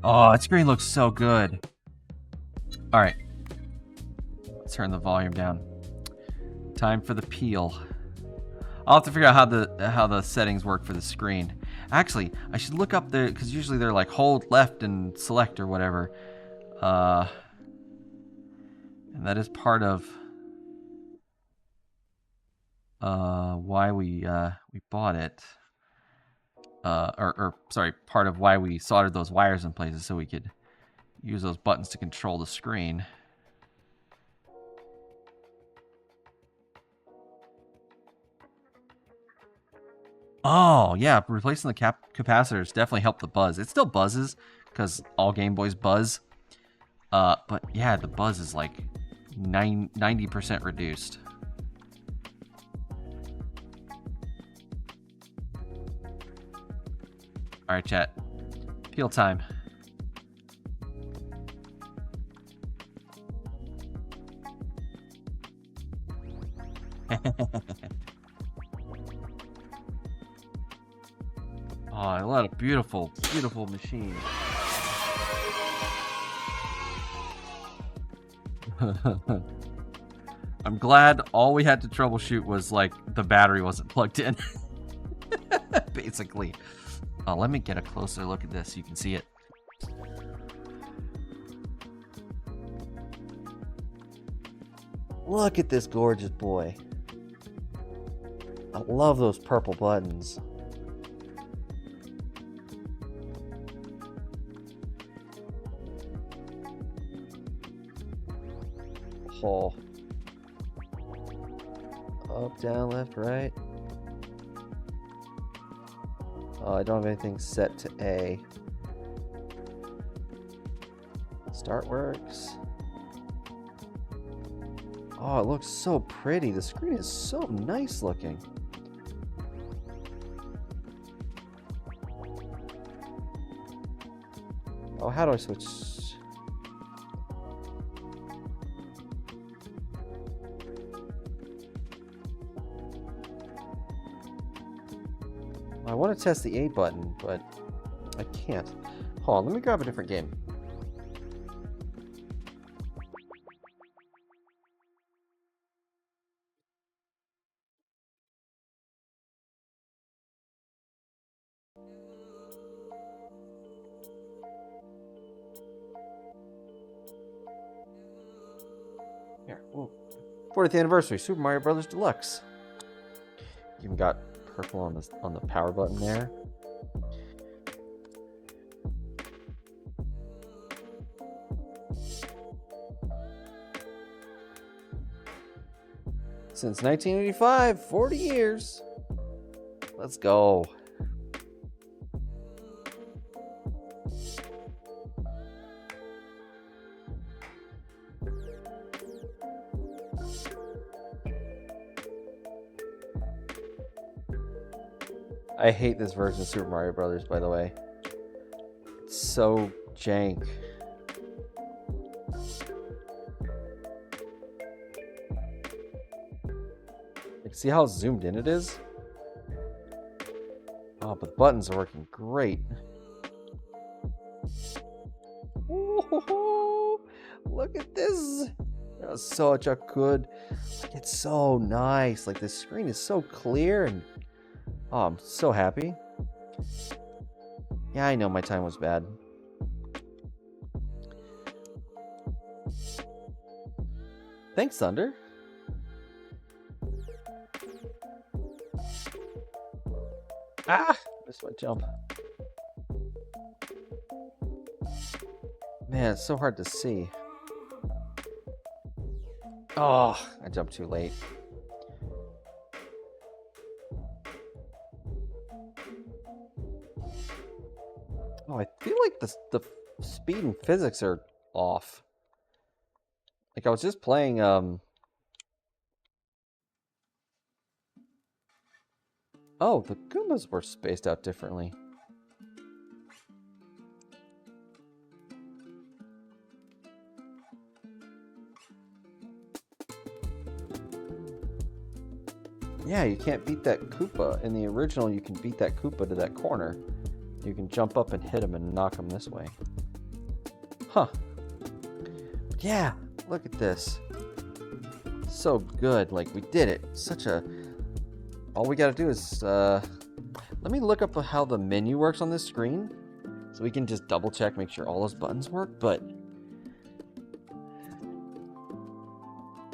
A: Oh, that screen looks so good. All right, let's turn the volume down. Time for the peel. I'll have to figure out how the settings work for the screen. Actually, I should look up the, because usually they're like hold left and select or whatever. And that is part of why we bought it. Sorry, part of why we soldered those wires in places so we could use those buttons to control the screen. Oh, yeah, replacing the capacitors definitely helped the buzz. It still buzzes, because all Game Boys buzz. But yeah, the buzz is like 90% reduced. All right, chat. Peel time. Oh, a lot of beautiful, beautiful machines. I'm glad all we had to troubleshoot was like the battery wasn't plugged in. Basically. Oh, let me get a closer look at this so you can see it. Look at this gorgeous boy. I love those purple buttons. Oh. Up, down, left, right. Oh, I don't have anything set to A. Start works. Oh, it looks so pretty. The screen is so nice looking. Oh, how do I switch? I want to test the A button, but I can't. Hold on, let me grab a different game. Here, ooh. 40th anniversary, Super Mario Brothers Deluxe. Even got purple on the power button there. Since 1985, 40 years. Let's go. I hate this version of Super Mario Brothers, by the way. It's so jank. Like, see how zoomed in it is? Oh, but the buttons are working great. Ooh, look at this. That was such a good... It's so nice. Like, the screen is so clear and... Oh, I'm so happy. Yeah, I know my time was bad. Thanks, Thunder. Ah! Missed my jump. Man, it's so hard to see. Oh, I jumped too late. Oh, I feel like the speed and physics are off. Like I was just playing Oh, the Goombas were spaced out differently. Yeah, you can't beat that Koopa. In the original, you can beat that Koopa to that corner. You can jump up and hit him and knock him this way. Huh. Yeah, look at this. So good. Like, we did it. Such a... All we gotta do is, let me look up how the menu works on this screen. So we can just double check, make sure all those buttons work, but...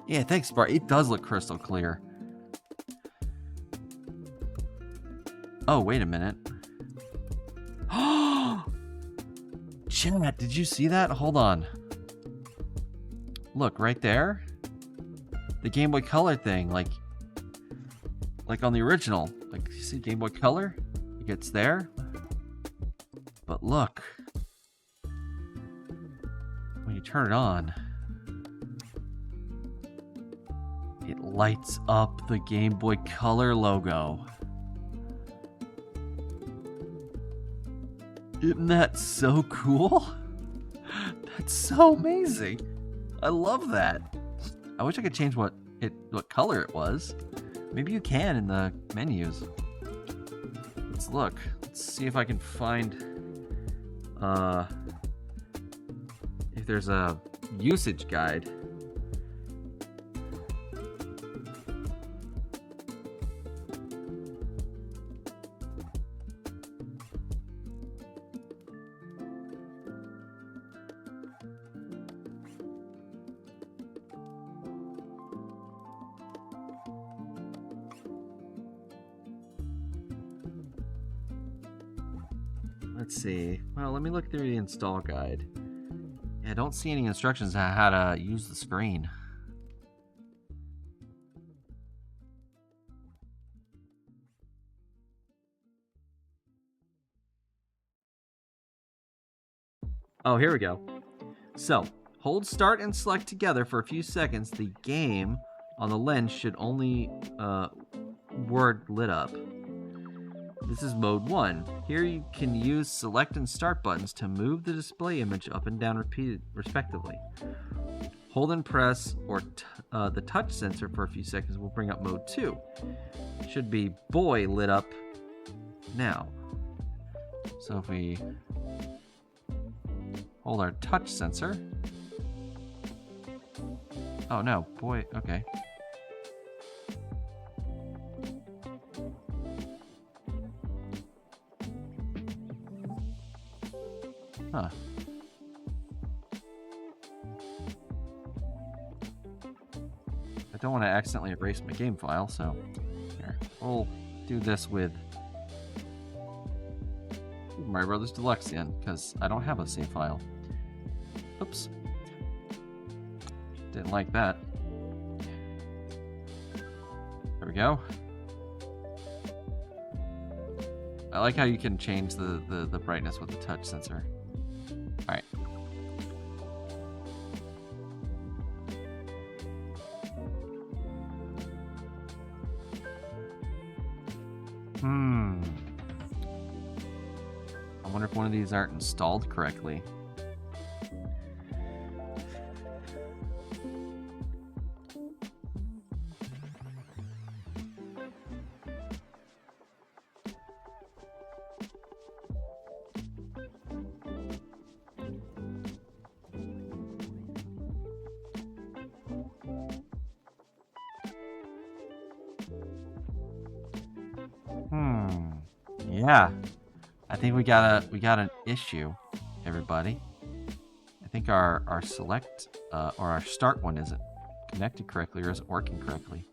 A: Yeah, thanks, Bart. It does look crystal clear. Oh, wait a minute. Chat, did you see that? Hold on. Look, right there. The Game Boy Color thing, like on the original. Like, you see Game Boy Color? It gets there. But look. When you turn it on, it lights up the Game Boy Color logo. Isn't that so cool? That's so amazing. I love that. I wish I could change what color it was. Maybe you can in the menus. Let's look. Let's see if I can find if there's a usage guide. Let's see. Well, let me look through the install guide. Yeah, I don't see any instructions on how to use the screen. Oh, here we go. So, hold start and select together for a few seconds. The game on the lens should only word lit up. This is mode 1. Here you can use select and start buttons to move the display image up and down respectively. Hold and press or the touch sensor for a few seconds will bring up mode 2. Should be boy lit up now. So if we hold our touch sensor. Oh no, boy, okay. Huh. I don't want to accidentally erase my game file, so here, we'll do this with Mario Brothers Deluxe in, because I don't have a save file. Oops. Didn't like that. There we go. I like how you can change the brightness with the touch sensor. Alright. I wonder if one of these aren't installed correctly. Yeah, I think we got an issue, everybody. I think our select or our start one isn't connected correctly or isn't working correctly.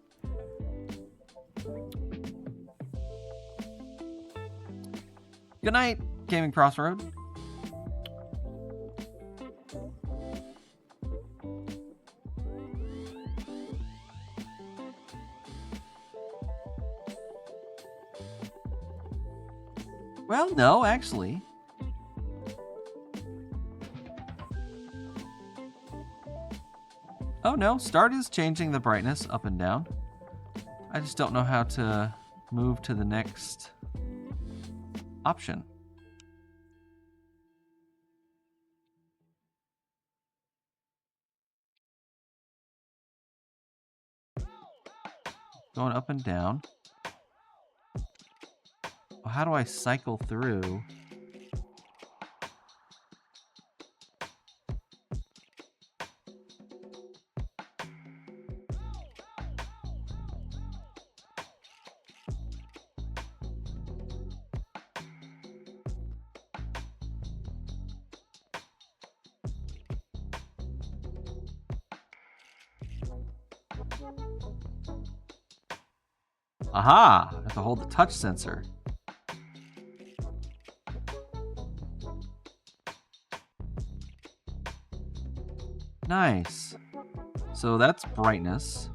A: Good night, Gaming Crossroad. Well, no, actually. Oh no, start is changing the brightness up and down. I just don't know how to move to the next option. Going up and down. Well, how do I cycle through? Aha! I have to hold the touch sensor. Nice. So that's brightness.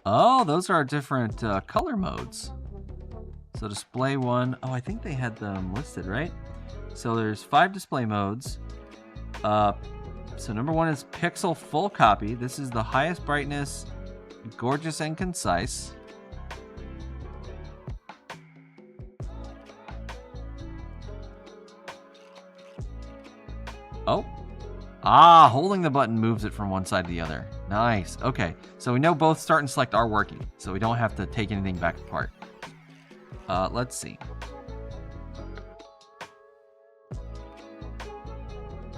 A: Oh, those are different color modes. So display one. Oh, I think they had them listed, right? So there's 5 display modes. So number 1 is pixel full copy. This is the highest brightness gorgeous and concise. Oh. Ah, holding the button moves it from one side to the other. Nice. Okay, so we know both start and select are working, so we don't have to take anything back apart. Let's see.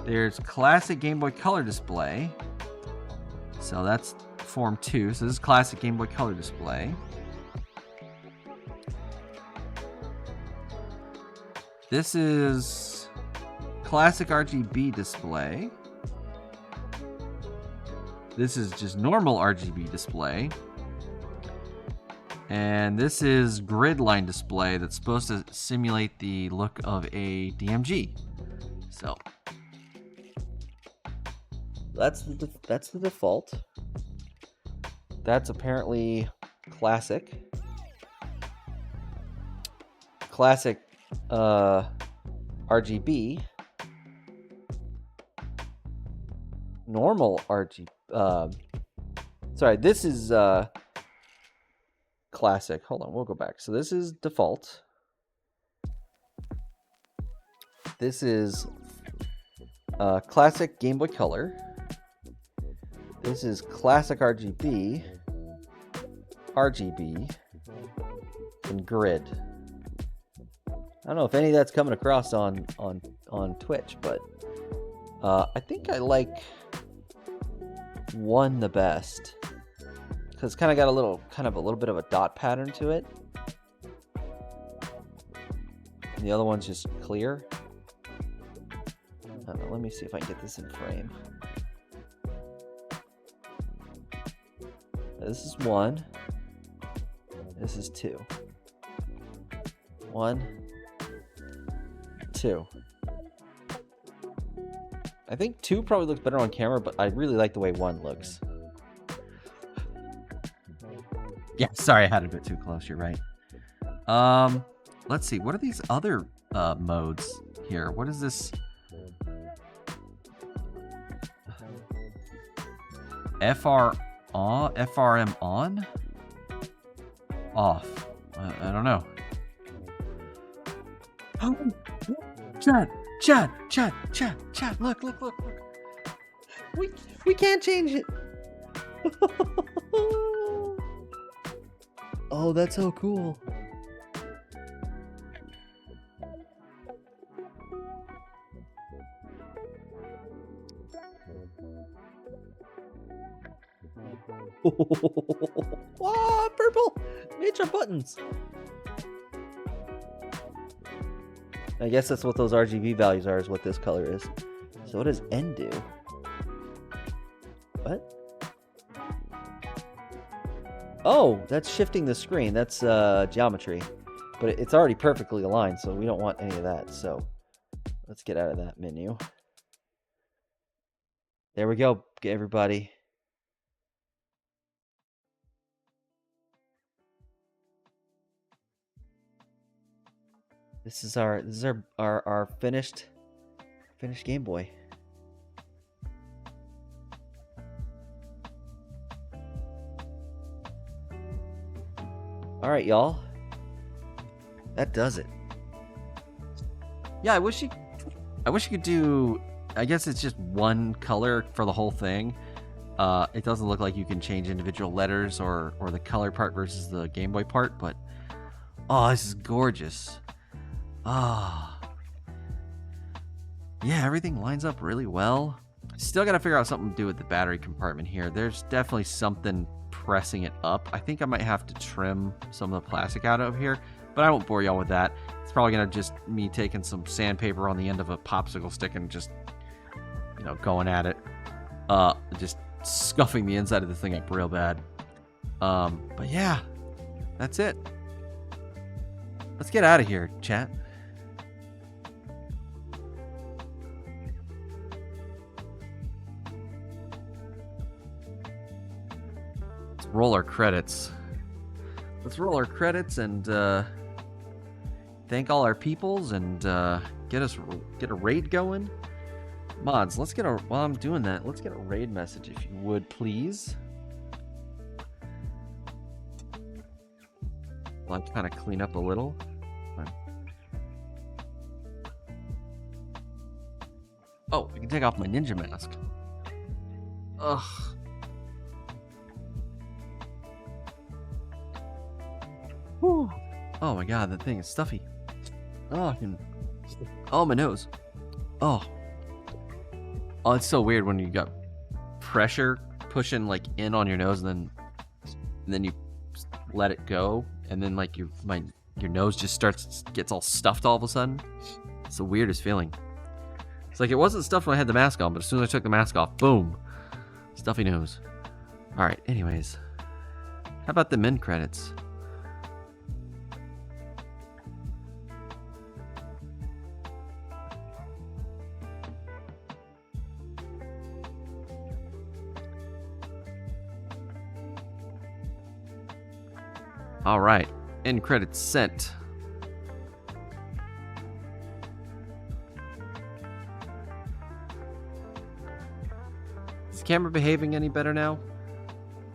A: There's classic Game Boy Color display. So that's form 2. So this is classic Game Boy Color display. This is classic RGB display. This is just normal RGB display. And this is grid line display that's supposed to simulate the look of a DMG. So that's the default. That's apparently classic. Classic RGB. Normal RGB. Sorry, this is classic. Hold on, we'll go back. So this is default. This is classic Game Boy Color. This is classic RGB, and grid. I don't know if any of that's coming across on Twitch, but I think I like one the best because it's kind of got a little bit of a dot pattern to it. And the other one's just clear. I don't know, let me see if I can get this in frame. This is 1. This is 2. 1, 2. I think 2 probably looks better on camera, but I really like the way 1 looks. Yeah, sorry, I had it a bit too close. You're right. Let's see. What are these other modes here? What is this? FRM on? Off. I don't know. Oh, Chad, look. We can't change it. Oh, that's so cool. Oh, purple! Major buttons! I guess that's what those RGB values are, is what this color is. So what does N do? What? Oh, that's shifting the screen. That's geometry. But it's already perfectly aligned, so we don't want any of that. So let's get out of that menu. There we go, everybody. This is our finished Game Boy. All right, y'all. That does it. Yeah, I wish you could do. I guess it's just one color for the whole thing. It doesn't look like you can change individual letters or the color part versus the Game Boy part, but oh, this is gorgeous. Ah, yeah, everything lines up really well. Still got to figure out something to do with the battery compartment here. There's definitely something pressing it up. I think I might have to trim some of the plastic out of here, but I won't bore y'all with that. It's probably gonna just me taking some sandpaper on the end of a popsicle stick and just, you know, going at it, just scuffing the inside of the thing up real bad. But yeah, that's it. Let's get out of here, chat. Roll our credits. Let's roll our credits and thank all our peoples and get a raid going. Mods, while I'm doing that, let's get a raid message if you would, please. I'll kind of clean up a little. Oh, I can take off my ninja mask. Ugh. Whew. Oh my god, that thing is stuffy. Oh, oh, my nose. Oh. Oh, it's so weird when you got pressure pushing like in on your nose, and then you let it go, and then like your nose just gets all stuffed all of a sudden. It's the weirdest feeling. It's like it wasn't stuffed when I had the mask on, but as soon as I took the mask off, boom, stuffy nose. All right. Anyways, how about the mid credits? All right, end credits sent. Is the camera behaving any better now?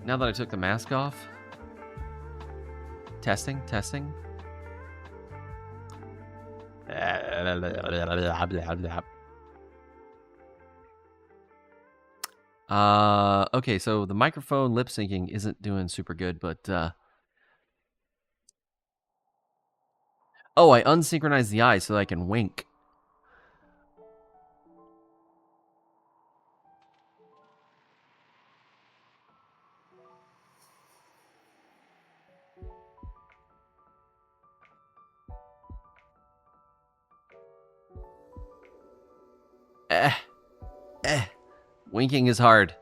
A: Now that I took the mask off? Testing. Okay, so the microphone lip syncing isn't doing super good, but oh, I unsynchronized the eyes so that I can wink. Winking is hard.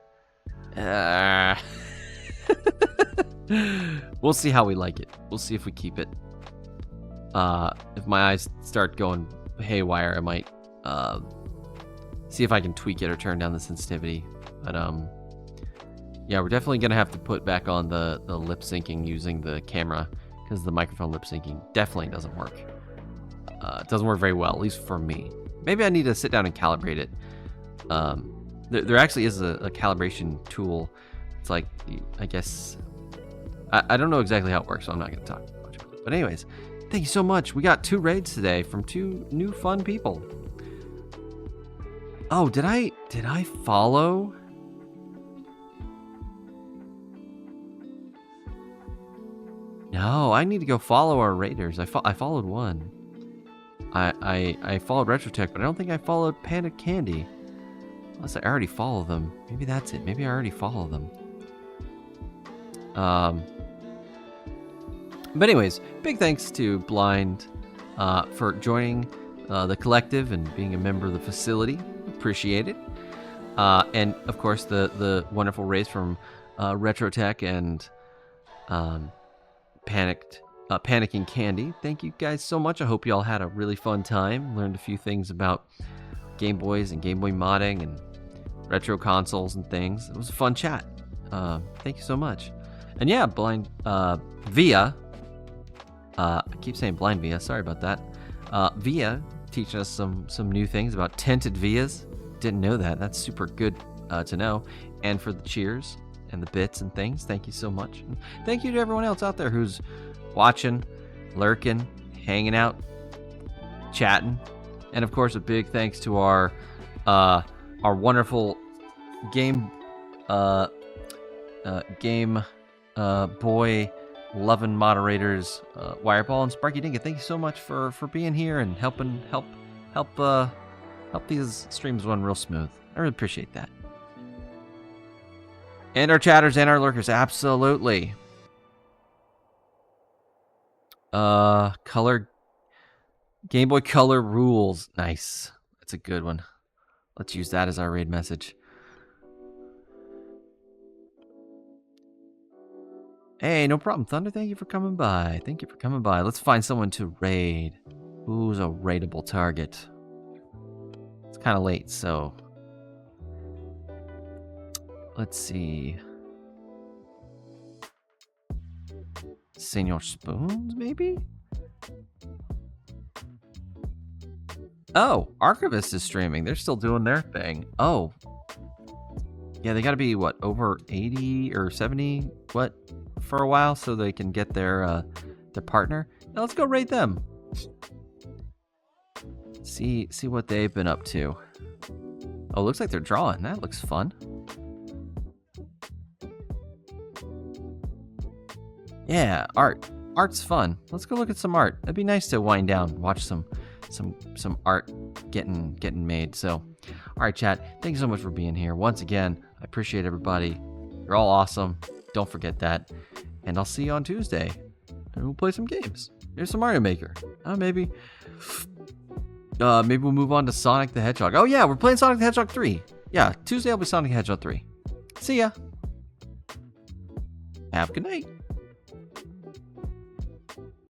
A: We'll see how we like it. We'll see if we keep it. If my eyes start going haywire, I might see if I can tweak it or turn down the sensitivity. But yeah, we're definitely gonna have to put back on the lip syncing using the camera, because the microphone lip syncing definitely doesn't work. It doesn't work very well, at least for me. Maybe I need to sit down and calibrate it. There actually is a calibration tool. It's like, I guess, I don't know exactly how it works, so I'm not going to talk much about it. But anyways, thank you so much. We got 2 raids today from 2 new fun people. Oh, did I follow? No, I need to go follow our raiders. I followed one. I followed Retrotech, but I don't think I followed Panda Candy. Unless I already follow them. Maybe that's it. Maybe I already follow them. But anyways, big thanks to Blind for joining the collective and being a member of the facility. Appreciate it. And of course, the wonderful race from Retrotech and Panicking Candy. Thank you guys so much. I hope you all had a really fun time. Learned a few things about Game Boys and Game Boy modding and retro consoles and things. It was a fun chat. Thank you so much. And yeah, Blind Via. I keep saying Blind Via. Sorry about that. Via teaching us some new things about tinted Vias. Didn't know that. That's super good to know. And for the cheers and the bits and things, thank you so much. And thank you to everyone else out there who's watching, lurking, hanging out, chatting. And of course, a big thanks to our wonderful game boy loving moderators, Wireball and Sparky Dinka. Thank you so much for being here and help these streams run real smooth. I really appreciate that. And our chatters and our lurkers, absolutely. Color Game Boy Color rules. Nice. That's a good one. Let's use that as our raid message. Hey, no problem, Thunder. Thank you for coming by. Thank you for coming by. Let's find someone to raid. Who's a raidable target? It's kind of late, so let's see. Senor Spoons, maybe? Oh, Archivist is streaming. They're still doing their thing. Oh. Yeah, they gotta be, what, over 80 or 70, what, for a while, so they can get their their partner. Now let's go raid them. See what they've been up to. Oh, looks like they're drawing. That looks fun. Yeah, art. Art's fun. Let's go look at some art. It'd be nice to wind down, watch some art getting made. So, all right, chat. Thanks so much for being here. Once again, I appreciate everybody. You're all awesome. Don't forget that. And I'll see you on Tuesday. And we'll play some games. Here's some Mario Maker. Maybe we'll move on to Sonic the Hedgehog. Oh yeah, we're playing Sonic the Hedgehog 3. Yeah, Tuesday I'll be Sonic the Hedgehog 3. See ya. Have a good night.